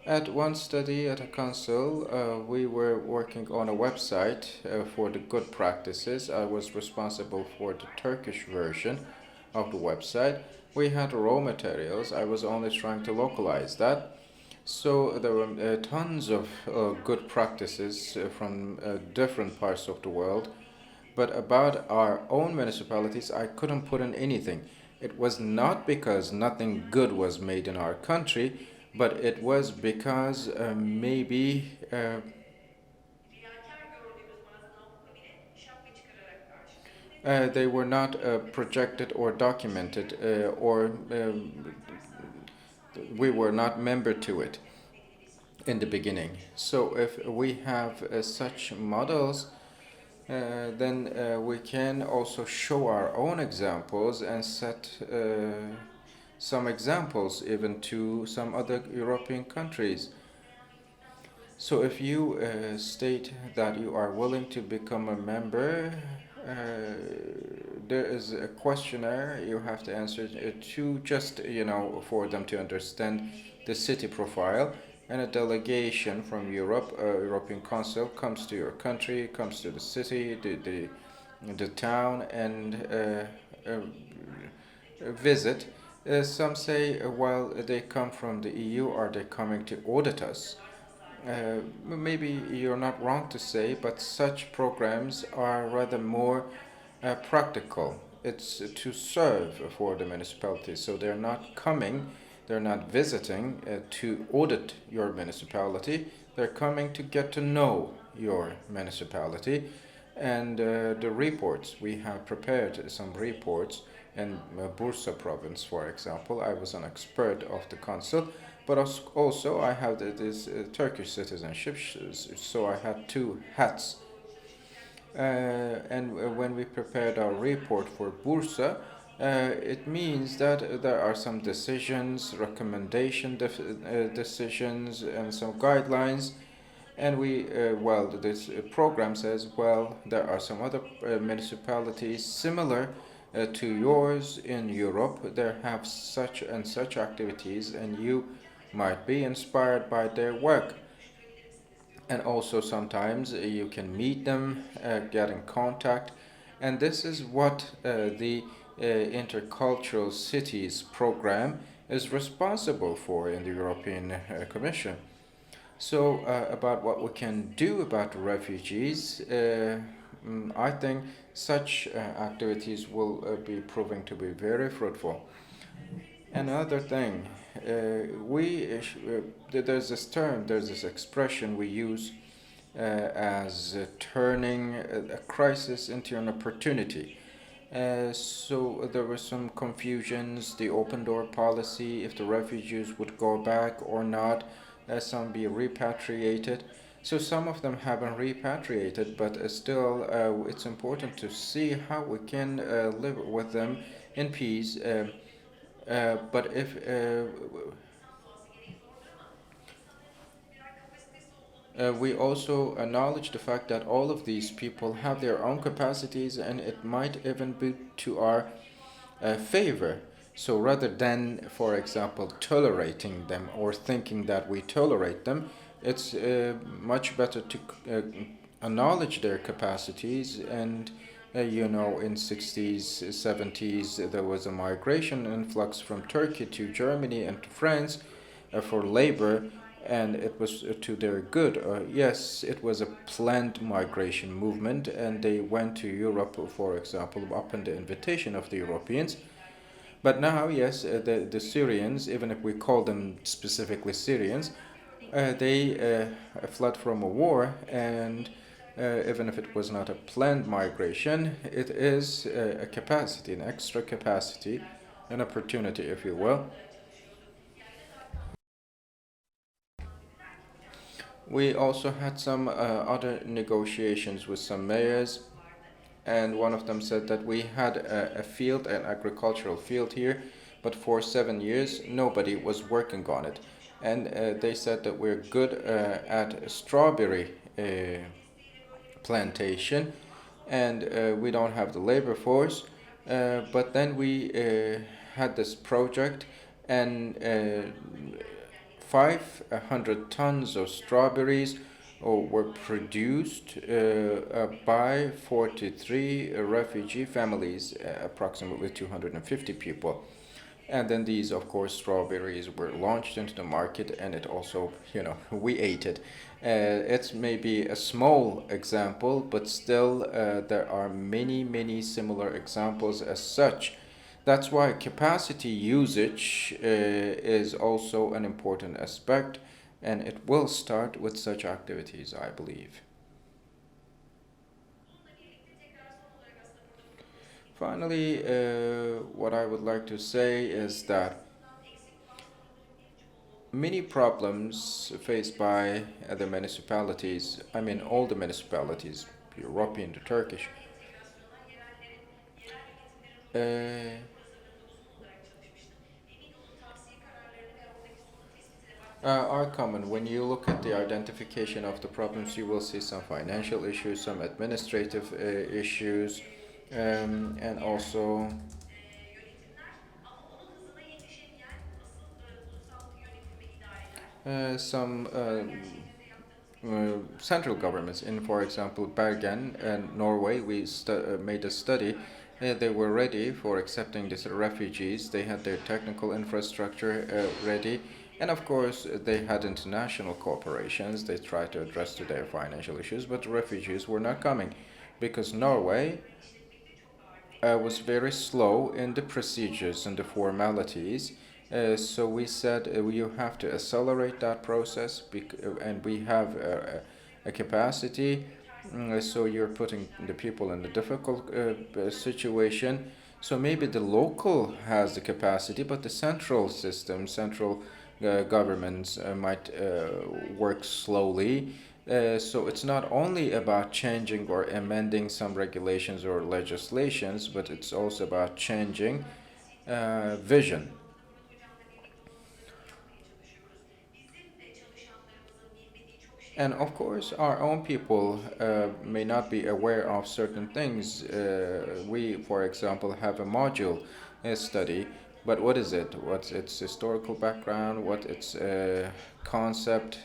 At one study at a council, we were working on a website for the good practices. I was responsible for the Turkish version of the website. We had raw materials. I was only trying to localize that. So there were tons of good practices from different parts of the world. But about our own municipalities, I couldn't put in anything. It was not because nothing good was made in our country, but it was because maybe they were not projected or documented, or we were not member to it in the beginning. So if we have such models, then we can also show our own examples and set some examples even to some other European countries. So if you state that you are willing to become a member, there is a questionnaire you have to answer to, just for them to understand the city profile. And a delegation from Europe, a European Council, comes to your country, comes to the city, the town, and visit. Some say, well, they come from the EU, are they coming to audit us? Maybe you're not wrong to say, but such programs are rather more practical. It's to serve for the municipalities, so they're not coming. They're not visiting to audit your municipality. They're coming to get to know your municipality. And the reports, we have prepared some reports in Bursa province, for example. I was an expert of the council, but also I have this Turkish citizenship, so I had two hats. And when we prepared our report for Bursa, it means that there are some decisions, recommendation decisions, and some guidelines. And this program says, well, there are some other municipalities similar to yours in Europe. They have such and such activities, and you might be inspired by their work. And also sometimes you can meet them, get in contact. And this is what the Intercultural Cities program is responsible for in the European Commission. So about what we can do about the refugees, I think such activities will be proving to be very fruitful. Another thing, there's this term, there's this expression we use as turning a crisis into an opportunity. So there were some confusions, the open door policy, if the refugees would go back or not, some be repatriated. So some of them have been repatriated, but still it's important to see how we can live with them in peace. But if we also acknowledge the fact that all of these people have their own capacities, and it might even be to our favor So rather than, for example, tolerating them or thinking that we tolerate them, it's much better to acknowledge their capacities. And you know, in 60s, 70s, there was a migration influx from Turkey to Germany and to France for labor, and it was to their good. Yes, it was a planned migration movement, and they went to Europe, for example, upon the invitation of the Europeans. But now, yes, the Syrians, even if we call them specifically Syrians, they fled from a war, and even if it was not a planned migration, it is a capacity, an extra capacity, an opportunity, if you will. We also had some other negotiations with some mayors, and one of them said that we had a field, an agricultural field here, but for 7 years nobody was working on it. And they said that we're good at strawberry plantation, and we don't have the labor force. But then we had this project, and 500 tons of strawberries were produced by 43 refugee families, approximately 250 people. And then these, of course, strawberries were launched into the market, and it also, you know, we ate it. It's maybe a small example, but still there are many, many similar examples as such. That's why capacity usage is also an important aspect, and it will start with such activities, I believe. Finally, what I would like to say is that many problems faced by the municipalities, I mean all the municipalities, European to Turkish, uh, are common. When you look at the identification of the problems, you will see some financial issues, some administrative issues, and also some central governments. In, for example, Bergen and Norway, we made a study. They were ready for accepting these refugees. They had their technical infrastructure ready. And of course, they had international corporations. They tried to address to their financial issues, but the refugees were not coming because Norway was very slow in the procedures and the formalities. So we said you have to accelerate that process, and we have a capacity. So you're putting the people in a difficult situation. So maybe the local has the capacity, but the central system, central governments might work slowly. So it's not only about changing or amending some regulations or legislations, but it's also about changing vision. And of course, our own people may not be aware of certain things. We, for example, have a module study, but what is it? What's its historical background? What its concept?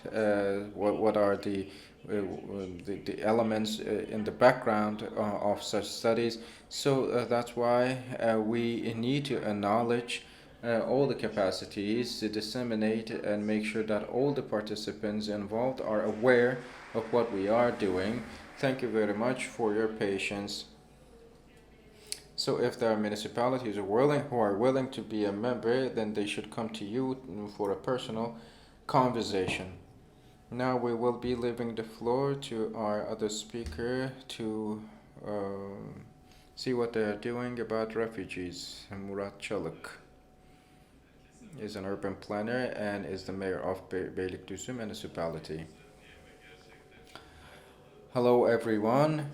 What are the elements in the background of such studies? So that's why we need to acknowledge all the capacities, to disseminate and make sure that all the participants involved are aware of what we are doing. Thank you very much for your patience. So if there are municipalities who are willing to be a member, then they should come to you for a personal conversation. Now we will be leaving the floor to our other speaker to see what they are doing about refugees. Murat Çalık is an urban planner and is the mayor of Beylikdüzü Municipality. Hello everyone.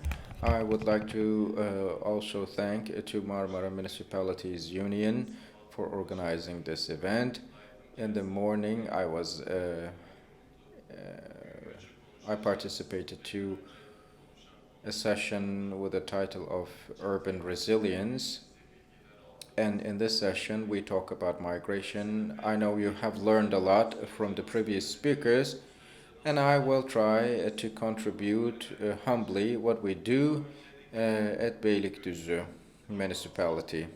I would like to also thank to Marmara Municipalities Union for organizing this event. In the morning I participated to a session with the title of Urban Resilience, And in this session, we talk about migration. I know you have learned a lot from the previous speakers, and I will try to contribute humbly what we do at Beylikdüzü Municipality.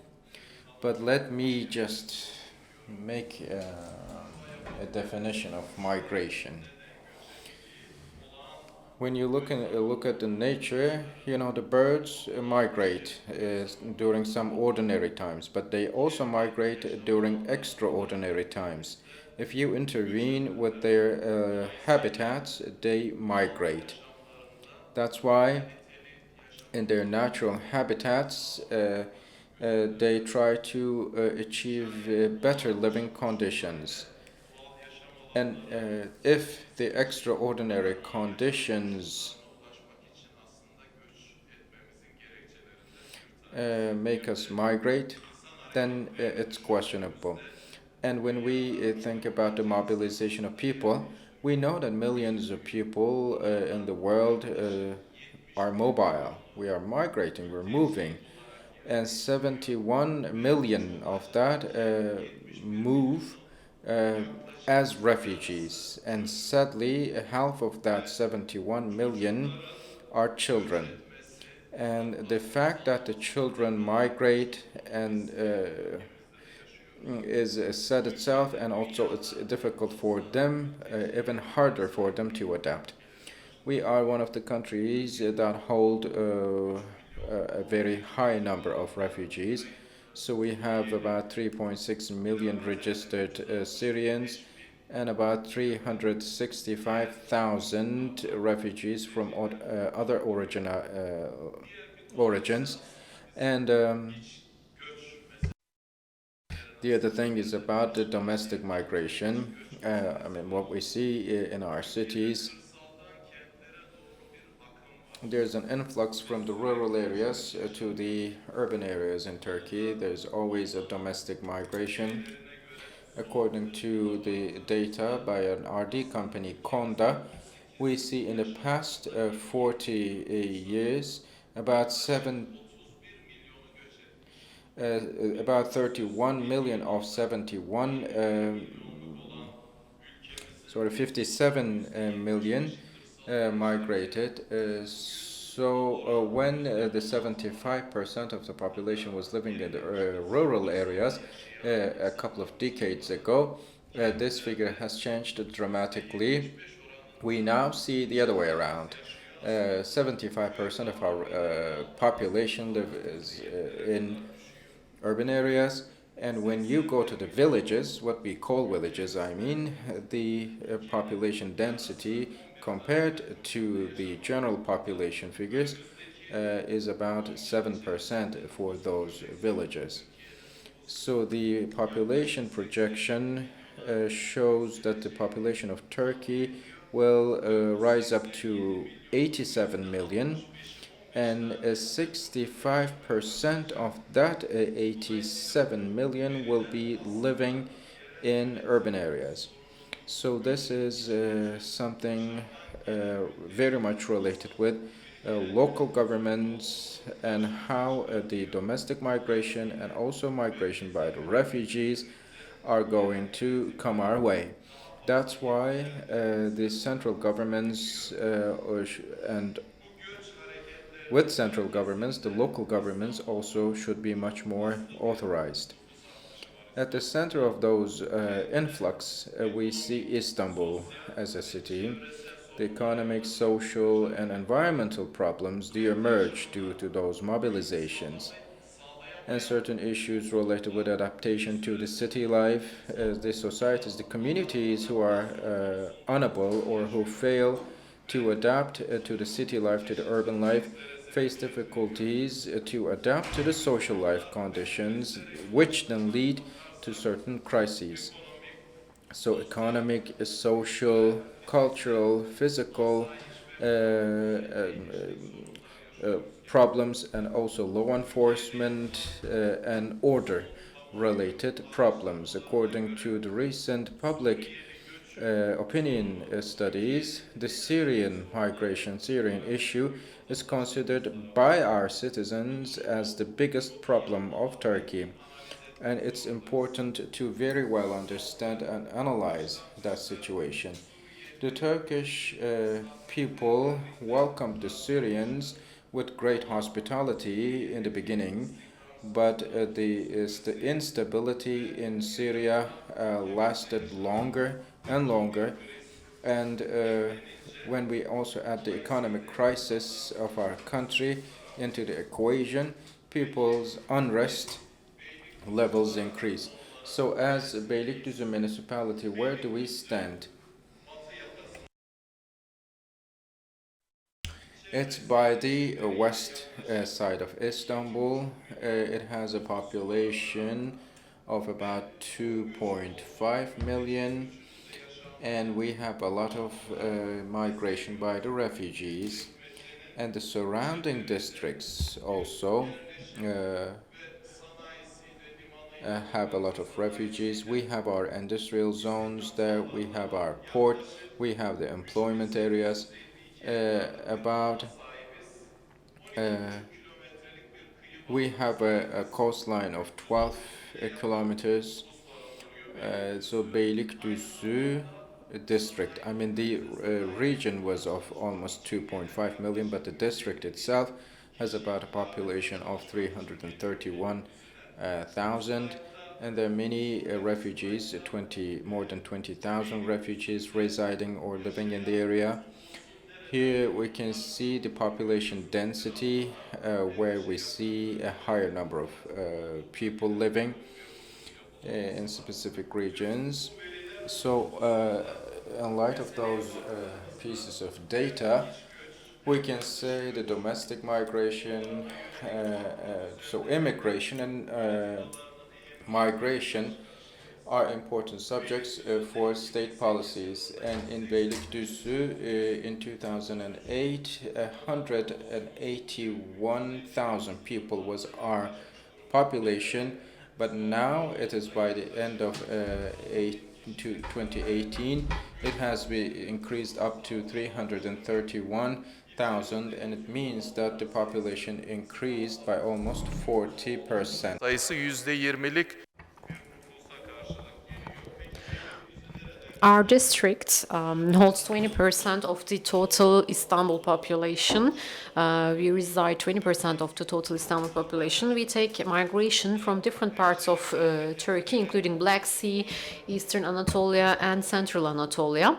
But let me just make a definition of migration. When you look at the nature, you know, the birds migrate during some ordinary times, but they also migrate during extraordinary times. If you intervene with their habitats, they migrate. That's why in their natural habitats, they try to achieve better living conditions. And if the extraordinary conditions make us migrate, then it's questionable. And when we think about the mobilization of people, we know that millions of people in the world are mobile. We are migrating, we're moving. And 71 million of that move as refugees, and sadly half of that 71 million are children. And the fact that the children migrate and is sad itself, and also it's difficult for them, even harder for them to adapt. We are one of the countries that hold a very high number of refugees. So we have about 3.6 million registered Syrians and about 365,000 refugees from other origins. And the other thing is about the domestic migration. I mean, what we see in our cities, there's an influx from the rural areas to the urban areas in Turkey. There's always a domestic migration. According to the data by an RD company, Conda, we see in the past 40 years about 31 million of 57 million migrated. So when the 75% of the population was living in the rural areas a couple of decades ago, this figure has changed dramatically. We now see the other way around. 75% of our population lives in urban areas, and when you go to the villages, what we call villages, I mean, the population density compared to the general population figures is about 7% for those villages. So the population projection shows that the population of Turkey will rise up to 87 million, and 65% of that 87 million will be living in urban areas. So this is something very much related with local governments and how the domestic migration and also migration by the refugees are going to come our way. That's why the central governments and with central governments, the local governments also should be much more authorized. At the center of those influx, we see Istanbul as a city. The economic, social, and environmental problems do emerge due to those mobilizations. And certain issues related with adaptation to the city life, the societies, the communities who are unable or who fail to adapt to the city life, to the urban life, face difficulties to adapt to the social life conditions, which then lead to certain crises. So economic, social, cultural, physical problems, and also law enforcement and order related problems. According to the recent public opinion studies, the Syrian migration, Syrian issue is considered by our citizens as the biggest problem of Turkey. And it's important to very well understand and analyze that situation. The Turkish people welcomed the Syrians with great hospitality in the beginning, but the instability in Syria lasted longer and longer. And when we also add the economic crisis of our country into the equation, people's unrest levels increase. So as Beylikdüzü municipality, where do we stand? It's by the west side of Istanbul. It has a population of about 2.5 million, and we have a lot of migration by the refugees, and the surrounding districts also have a lot of refugees. We have our industrial zones there, we have our port, we have the employment areas. We have a coastline of 12 kilometers. So Beylikdüzü district, I mean the region was of almost 2.5 million, but the district itself has about a population of 331,000, and there are many refugees, more than 20,000 refugees residing or living in the area. Here we can see the population density, where we see a higher number of people living in specific regions. So in light of those pieces of data, we can say the domestic migration, so immigration and migration are important subjects for state policies. And in Beylikdüzü, in 2008, 181,000 people was our population, but now it is by the end of 2018, it has been increased up to 331,000, and it means that the population increased by almost 40%. Sayısı %20'lik. Our district holds 20% of the total Istanbul population. We reside 20% of the total Istanbul population. We take migration from different parts of Turkey, including Black Sea, Eastern Anatolia, and Central Anatolia.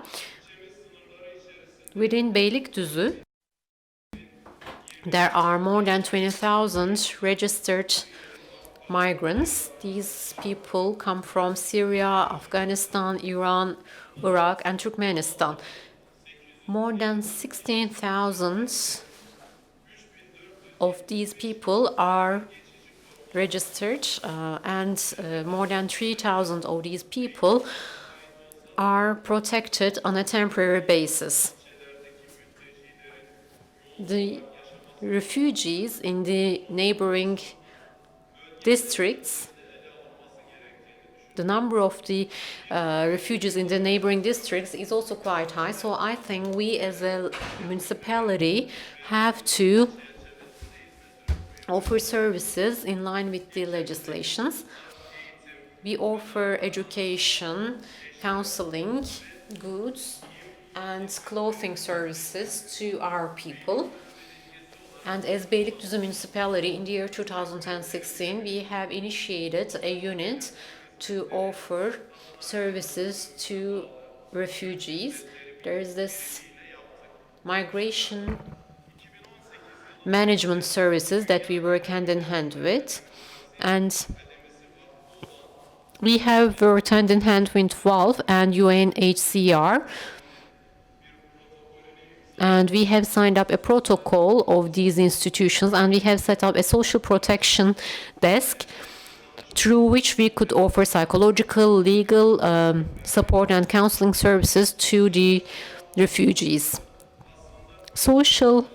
Within Beylikdüzü, there are more than 20,000 registered migrants. These people come from Syria, Afghanistan, Iran, Iraq, and Turkmenistan. More than 16,000 of these people are registered, and more than 3,000 of these people are protected on a temporary basis. The refugees in the neighboring districts, the number of the refugees in the neighboring districts is also quite high. So I think we as a municipality have to offer services in line with the legislations. We offer education, counseling, goods, and clothing services to our people. And as Beylikdüzü Municipality, in the year 2016, we have initiated a unit to offer services to refugees. There is this migration management services that we work hand in hand with. And we have worked hand in hand with WALF and UNHCR. And we have signed up a protocol of these institutions, and we have set up a social protection desk through which we could offer psychological, legal support and counseling services to the refugees. Social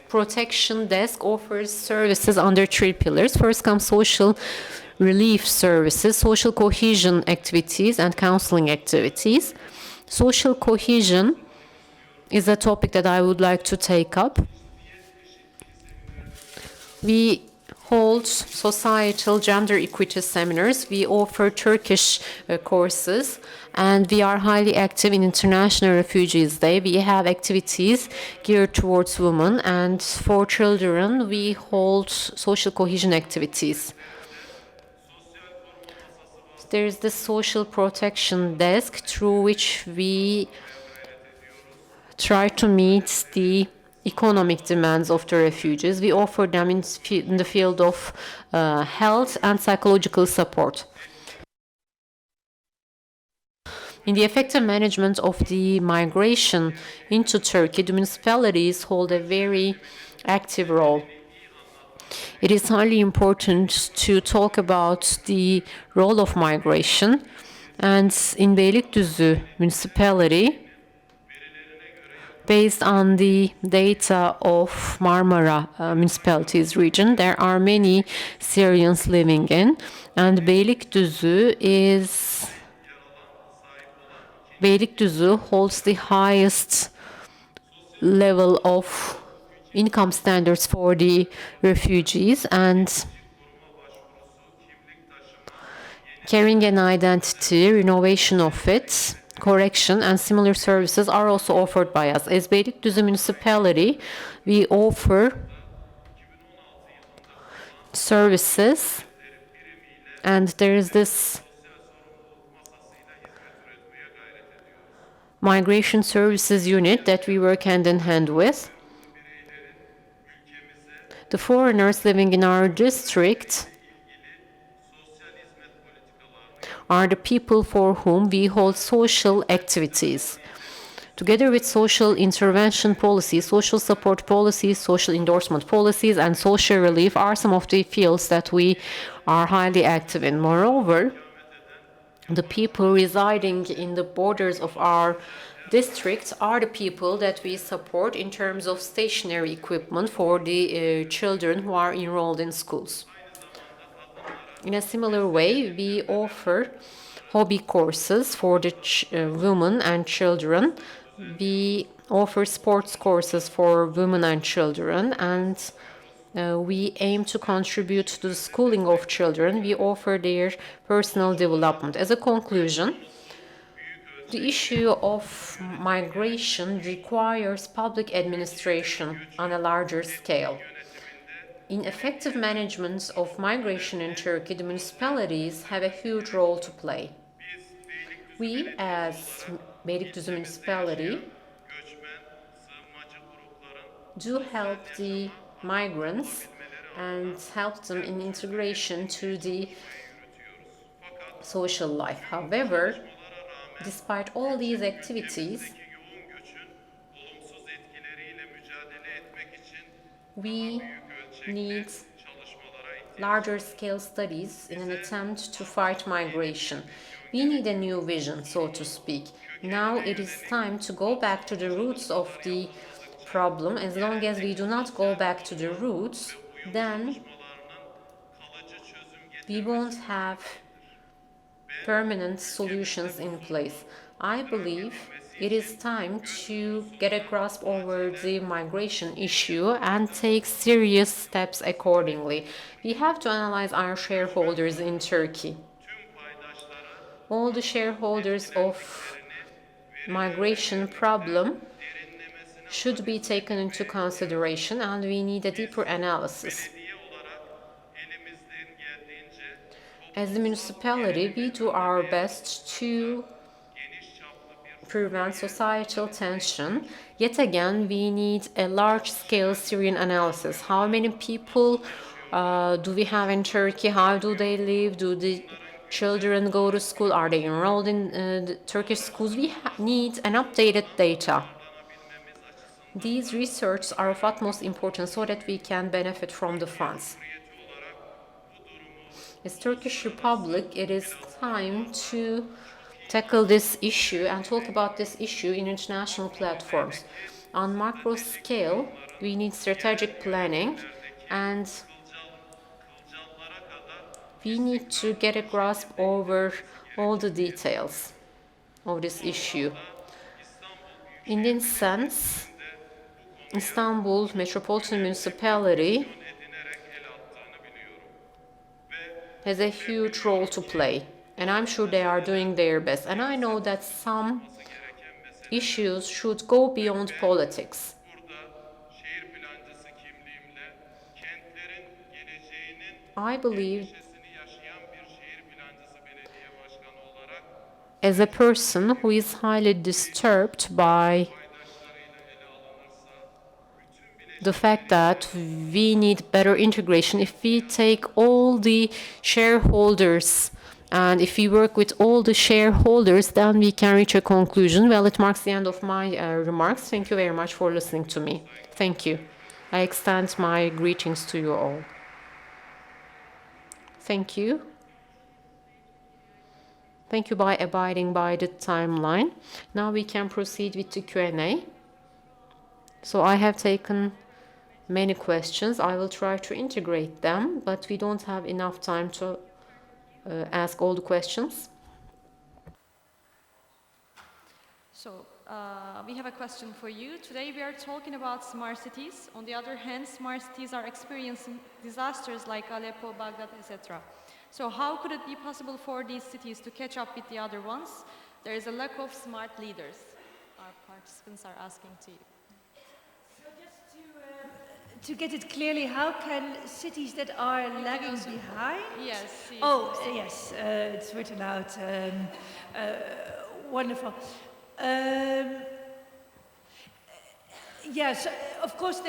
protection desk offers services under 3 pillars. First comes social relief services, social cohesion activities, and counseling activities. Social cohesion is a topic that I would like to take up. We holds societal gender equity seminars. We offer Turkish courses, and we are highly active in International Refugees Day. We have activities geared towards women, and for children, we hold social cohesion activities. There is the social protection desk through which we try to meet the economic demands of the refugees. We offer them in the field of health and psychological support. In the effective management of the migration into Turkey, the municipalities hold a very active role. It is highly important to talk about the role of migration, and in Beylikdüzü municipality, based on the data of Marmara municipalities region, there are many Syrians living in, and Beylikdüzü holds the highest level of income standards for the refugees, and carrying an identity, renovation of it, correction, and similar services are also offered by us. As Beylikdüzü municipality, we offer services, and there is this migration services unit that we work hand in hand with. The foreigners living in our district are the people for whom we hold social activities. Together with social intervention policies, social support policies, social endorsement policies, and social relief are some of the fields that we are highly active in. Moreover, the people residing in the borders of our districts are the people that we support in terms of stationary equipment for the children who are enrolled in schools. In a similar way, we offer hobby courses for the women and children. We offer sports courses for women and children, and we aim to contribute to the schooling of children. We offer their personal development. As a conclusion, the issue of migration requires public administration on a larger scale. In effective management of migration in Turkey, the municipalities have a huge role to play. We, as Beylikdüzü municipality, do help the migrants and help them in integration to the social life. However, despite all these activities, we need larger scale studies in an attempt to fight migration. We need a new vision, so to speak. Now it is time to go back to the roots of the problem. As long as we do not go back to the roots, then we won't have permanent solutions in place. I believe it is time to get a grasp over the migration issue and take serious steps accordingly. We have to analyze our shareholders in Turkey. All the shareholders of migration problem should be taken into consideration, and we need a deeper analysis. As a municipality, we do our best to prevent societal tension. Yet again, we need a large-scale Syrian analysis. How many people do we have in Turkey? How do they live? Do the children go to school? Are they enrolled in the Turkish schools? We need an updated data. These researches are of utmost importance so that we can benefit from the funds. As Turkish Republic, it is time to tackle this issue and talk about this issue in international platforms. On macro scale, we need strategic planning, and we need to get a grasp over all the details of this issue. In this sense, Istanbul Metropolitan Municipality has a huge role to play, and I'm sure they are doing their best. And I know that some issues should go beyond politics. I believe, as a person who is highly disturbed by the fact that we need better integration, if we take all the shareholders and if we work with all the shareholders, then we can reach a conclusion. Well, it marks the end of my remarks. Thank you very much for listening to me. Thank you. I extend my greetings to you all. Thank you. Thank you by abiding by the timeline. Now we can proceed with the Q&A. So I have taken many questions. I will try to integrate them, but we don't have enough time to ask all the questions. So we have a question for you. Today we are talking about smart cities. On the other hand, smart cities are experiencing disasters like Aleppo, Baghdad, etc. So how could it be possible for these cities to catch up with the other ones? There is a lack of smart leaders. Our participants are asking to you. To get it clearly, how can cities that are lagging behind? Yes. Oh, yes, it's written out. Wonderful. Yes, of course,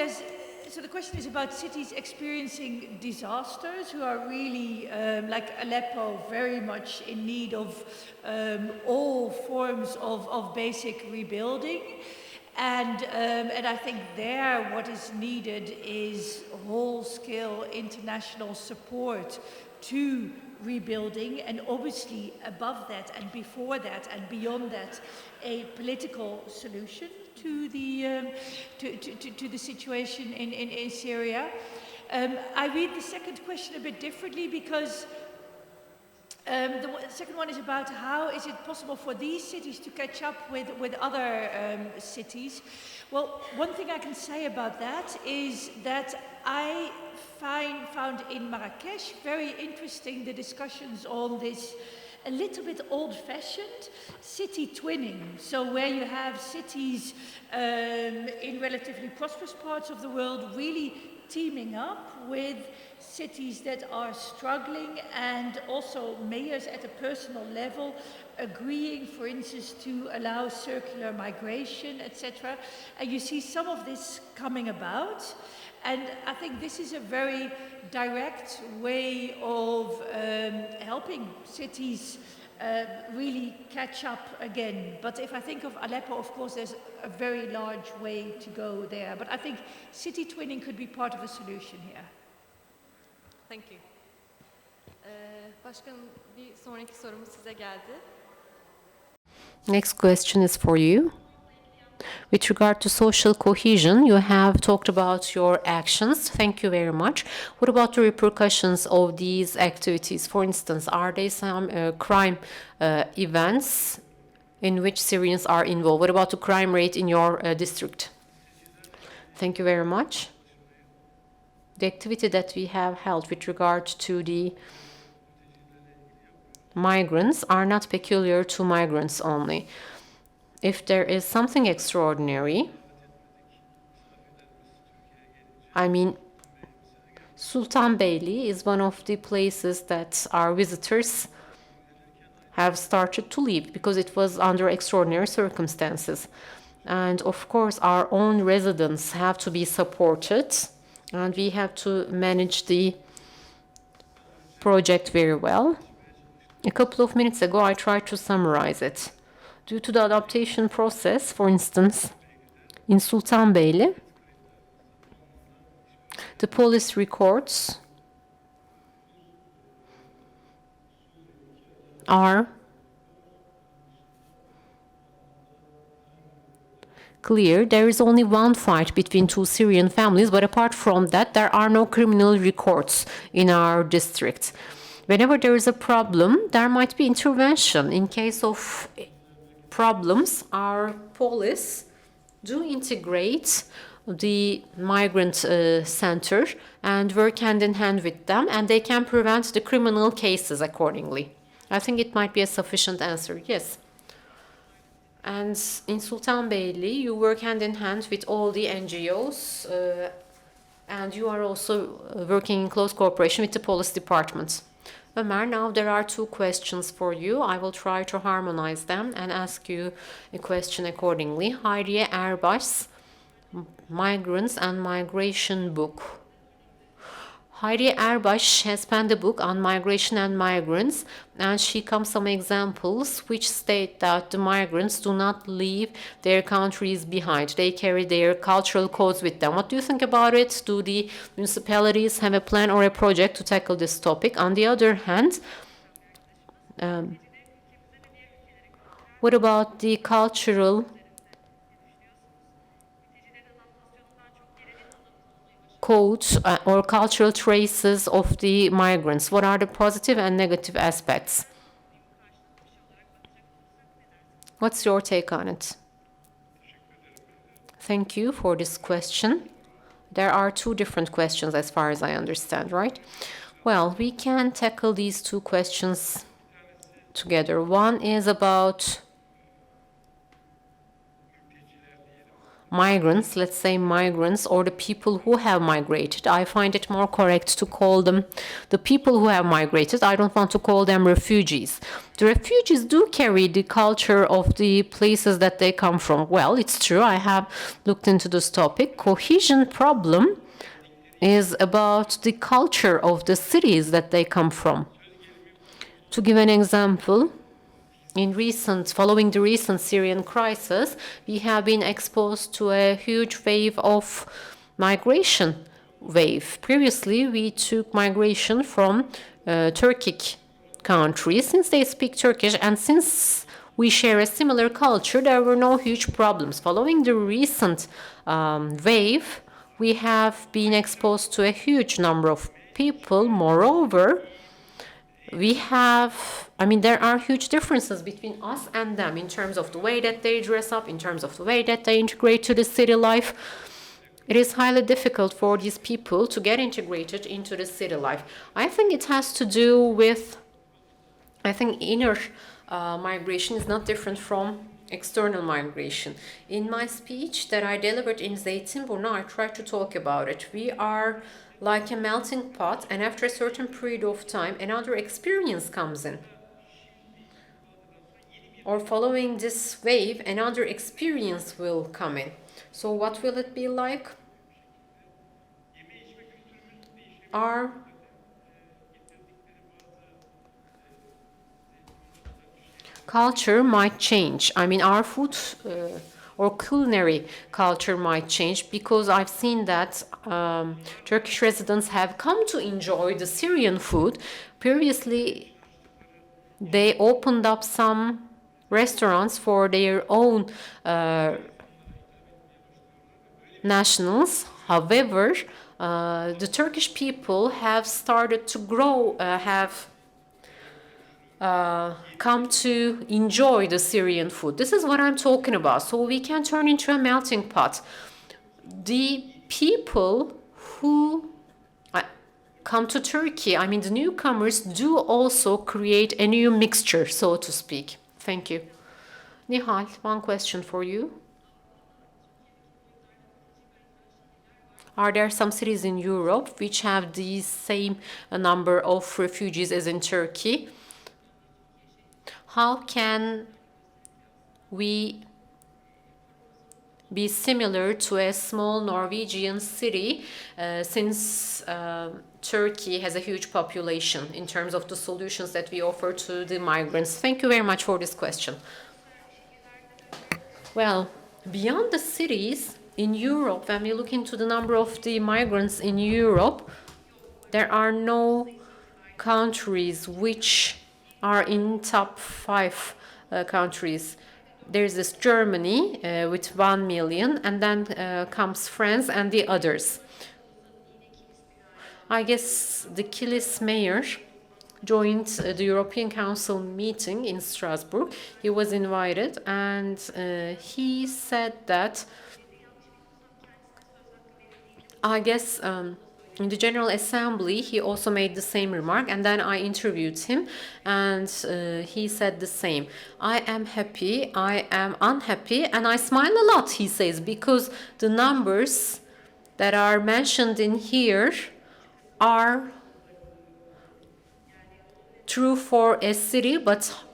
so the question is about cities experiencing disasters who are really, like Aleppo, very much in need of all forms of basic rebuilding. And I think there what is needed is whole-scale international support to rebuilding, and obviously above that and before that and beyond that, a political solution to the situation in Syria. I read the second question a bit differently because the second one is about how is it possible for these cities to catch up with other cities. Well, one thing I can say about that is that I found in Marrakesh very interesting the discussions on this a little bit old-fashioned city twinning. So where you have cities in relatively prosperous parts of the world really teaming up with cities that are struggling, and also mayors at a personal level agreeing, for instance, to allow circular migration, etc. And you see some of this coming about. And I think this is a very direct way of helping cities really catch up again. But if I think of Aleppo, of course, there's a very large way to go there. But I think city twinning could be part of the solution here. Thank you. Başkanım, bir sonraki sorumuz size geldi. Next question is for you. With regard to social cohesion, you have talked about your actions. Thank you very much. What about the repercussions of these activities? For instance, are there some crime events in which Syrians are involved? What about the crime rate in your district? Thank you very much. The activity that we have held with regard to the migrants are not peculiar to migrants only. If there is something extraordinary, I mean, Sultanbeyli is one of the places that our visitors have started to leave because it was under extraordinary circumstances. And of course, our own residents have to be supported, and we have to manage the project very well. A couple of minutes ago, I tried to summarize it. Due to the adaptation process, for instance, in Sultanbeyli, the police records are clear. There is only one fight between two Syrian families, but apart from that, there are no criminal records in our district. Whenever there is a problem, there might be intervention. In case of problems, our police do integrate the migrant center and work hand in hand with them, and they can prevent the criminal cases accordingly. I think it might be a sufficient answer, yes. And in Sultanbeyli, you work hand in hand with all the NGOs, and you are also working in close cooperation with the police department. Ömer, now there are two questions for you. I will try to harmonize them and ask you a question accordingly. Hayriye Erbaş, Migrants and Migration book. Hayriye Erbaş has penned a book on migration and migrants, and she comes some examples which state that the migrants do not leave their countries behind. They carry their cultural codes with them. What do you think about it? Do the municipalities have a plan or a project to tackle this topic? On the other hand, what about the cultural codes or cultural traces of the migrants? What are the positive and negative aspects? What's your take on it? Thank you for this question. There are two different questions as far as I understand, right? Well, we can tackle these two questions together. One is about migrants, let's say migrants, or the people who have migrated. I find it more correct to call them the people who have migrated. I don't want to call them refugees. The refugees do carry the culture of the places that they come from. Well, it's true. I have looked into this topic. Cohesion problem is about the culture of the cities that they come from. To give an example, following the recent Syrian crisis, we have been exposed to a huge wave of migration wave. Previously, we took migration from Turkic countries, since they speak Turkish, and since we share a similar culture, there were no huge problems. Following the recent wave, we have been exposed to a huge number of people. Moreover, there are huge differences between us and them in terms of the way that they dress up, in terms of the way that they integrate to the city life. It is highly difficult for these people to get integrated into the city life. I think it has to do with, inner migration is not different from external migration. In my speech that I delivered in Zeytinburnu, I tried to talk about it. We are like a melting pot, and after a certain period of time, another experience comes in. Or following this wave, another experience will come in. So what will it be like? Our culture might change. Our food or culinary culture might change, because I've seen that Turkish residents have come to enjoy the Syrian food. Previously, they opened up some restaurants for their own nationals. However, the Turkish people have started to grow, come to enjoy the Syrian food. This is what I'm talking about. So we can turn into a melting pot. The people who come to Turkey, the newcomers, do also create a new mixture, so to speak. Thank you. Nihal, one question for you. Are there some cities in Europe which have the same number of refugees as in Turkey? How can we be similar to a small Norwegian city, since Turkey has a huge population, in terms of the solutions that we offer to the migrants? Thank you very much for this question. Well, beyond the cities in Europe, when we look into the number of the migrants in Europe, there are no countries which are in top 5 countries. There's this Germany with 1 million, and then comes France and the others. I guess the Kilis mayor joined the European Council meeting in Strasbourg. He was invited, and he said that I guess in the General Assembly, he also made the same remark, and then I interviewed him, and he said the same. I am happy, I am unhappy, and I smile a lot, he says, because the numbers that are mentioned in here are true for a city, but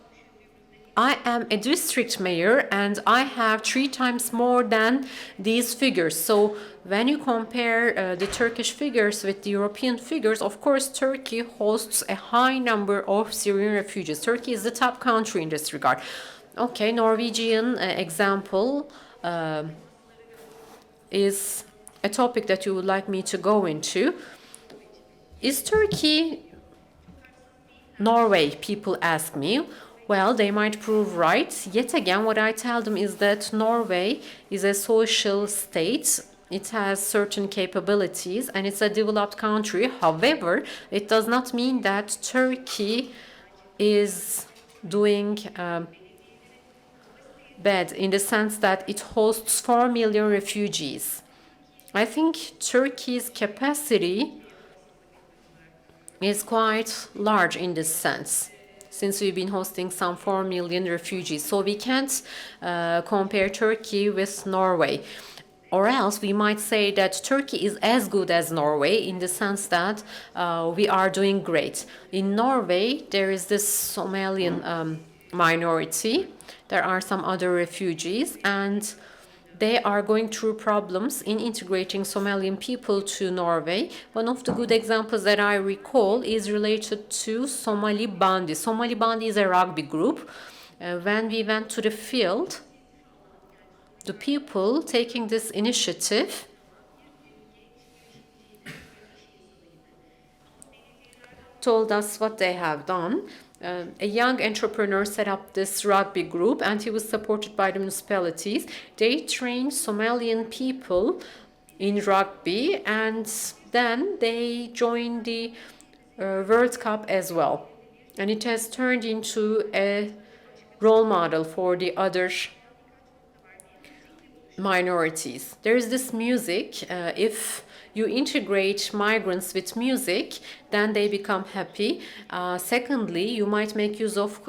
I am a district mayor and I have 3 times more than these figures. So when you compare the Turkish figures with the European figures, of course, Turkey hosts a high number of Syrian refugees. Turkey is the top country in this regard. Okay, Norwegian example is a topic that you would like me to go into. Is Turkey Norway? People ask me. Well, they might prove right. Yet again, what I tell them is that Norway is a social state. It has certain capabilities and it's a developed country. However, it does not mean that Turkey is doing bad in the sense that it hosts 4 million refugees. I think Turkey's capacity is quite large in this sense, since we've been hosting some 4 million refugees. So we can't compare Turkey with Norway. Or else we might say that Turkey is as good as Norway in the sense that we are doing great. In Norway, there is this Somalian minority. There are some other refugees, and they are going through problems in integrating Somalian people to Norway. One of the good examples that I recall is related to Somali Bandi. Somali Bandi is a rugby group. When we went to the field, the people taking this initiative told us what they have done. A young entrepreneur set up this rugby group and he was supported by the municipalities. They trained Somalian people in rugby and then they joined the World Cup as well. And it has turned into a role model for the other minorities. There is this music. If you integrate migrants with music, then they become happy. Secondly, you might make use of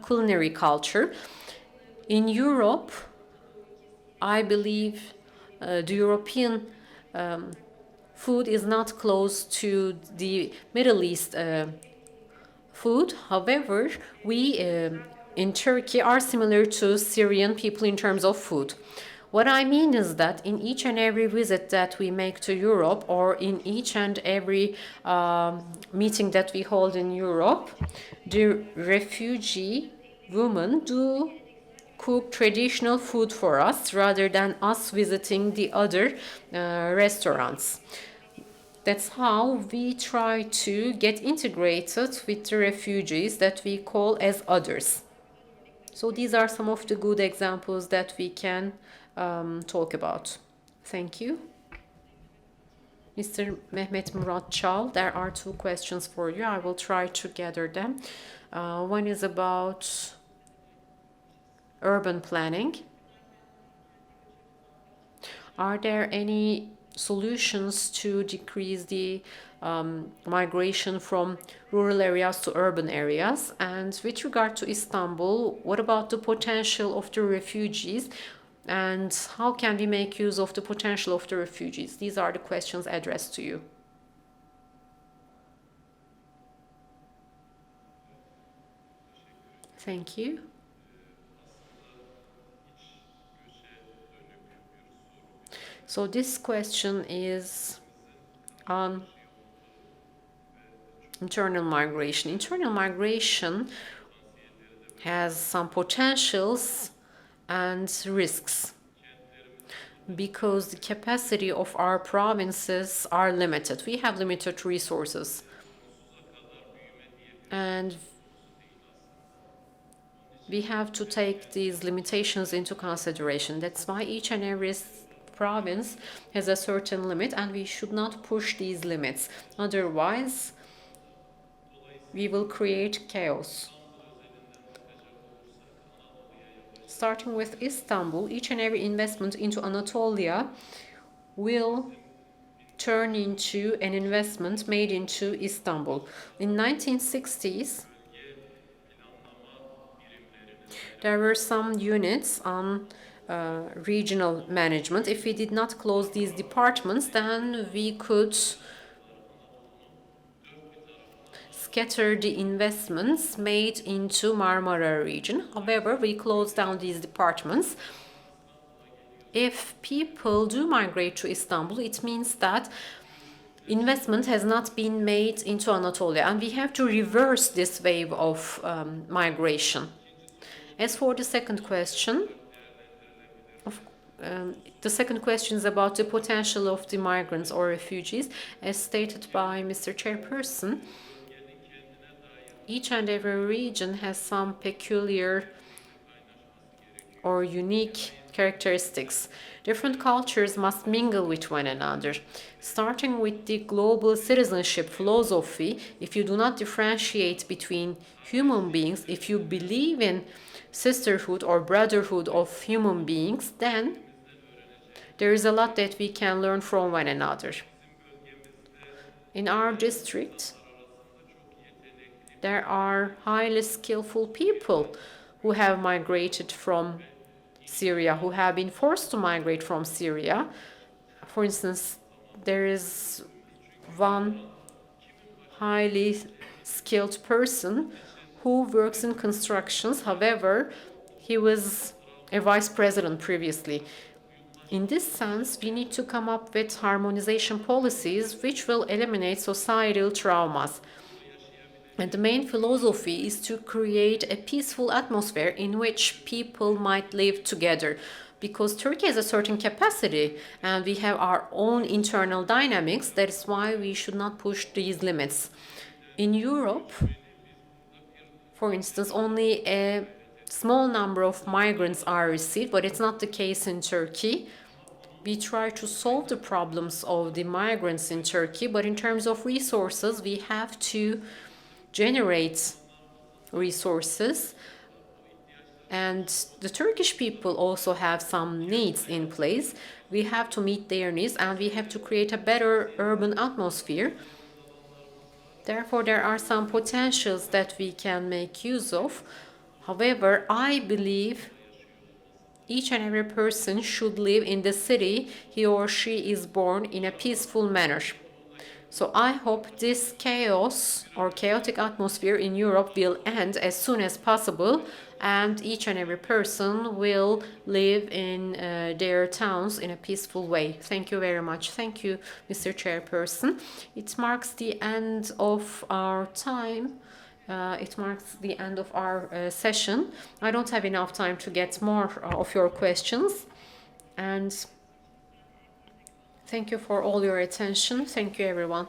culinary culture. In Europe, I believe the European food is not close to the Middle East food. However, we in Turkey are similar to Syrian people in terms of food. What I mean is that in each and every visit that we make to Europe, or in each and every meeting that we hold in Europe, the refugee women do cook traditional food for us rather than us visiting the other restaurants. That's how we try to get integrated with the refugees that we call as others. So these are some of the good examples that we can talk about. Thank you. Mr. Mehmet Murat Çal, there are 2 questions for you. I will try to gather them. One is about urban planning. Are there any solutions to decrease the migration from rural areas to urban areas? And with regard to Istanbul, what about the potential of the refugees? And how can we make use of the potential of the refugees? These are the questions addressed to you. Thank you. So this question is on internal migration. Internal migration has some potentials and risks because the capacity of our provinces are limited. We have limited resources and we have to take these limitations into consideration. That's why each and every province has a certain limit and we should not push these limits. Otherwise, we will create chaos. Starting with Istanbul, each and every investment into Anatolia will turn into an investment made into Istanbul. In 1960s, there were some units on regional management. If we did not close these departments, then we could scatter the investments made into Marmara region. However, we closed down these departments. If people do migrate to Istanbul, it means that investment has not been made into Anatolia, and we have to reverse this wave of migration. As for the second question, the second question is about the potential of the migrants or refugees. As stated by Mr. Chairperson, each and every region has some peculiar or unique characteristics. Different cultures must mingle with one another. Starting with the global citizenship philosophy, if you do not differentiate between human beings, if you believe in sisterhood or brotherhood of human beings, then there is a lot that we can learn from one another. In our district, there are highly skillful people who have migrated from Syria, who have been forced to migrate from Syria. For instance, there is one highly skilled person who works in constructions. However, he was a vice president previously. In this sense, we need to come up with harmonization policies which will eliminate societal traumas. And the main philosophy is to create a peaceful atmosphere in which people might live together. Because Turkey has a certain capacity and we have our own internal dynamics, that is why we should not push these limits. In Europe, for instance, only a small number of migrants are received, but it's not the case in Turkey. We try to solve the problems of the migrants in Turkey, but in terms of resources, we have to generate resources, and the Turkish people also have some needs in place. We have to meet their needs and we have to create a better urban atmosphere. Therefore, there are some potentials that we can make use of. However, I believe each and every person should live in the city he or she is born in a peaceful manner. So I hope this chaos or chaotic atmosphere in Europe will end as soon as possible, and each and every person will live in their towns in a peaceful way. Thank you very much. Thank you, Mr. Chairperson. It marks the end of our time. It marks the end of our session. I don't have enough time to get more of your questions. And thank you for all your attention. Thank you, everyone.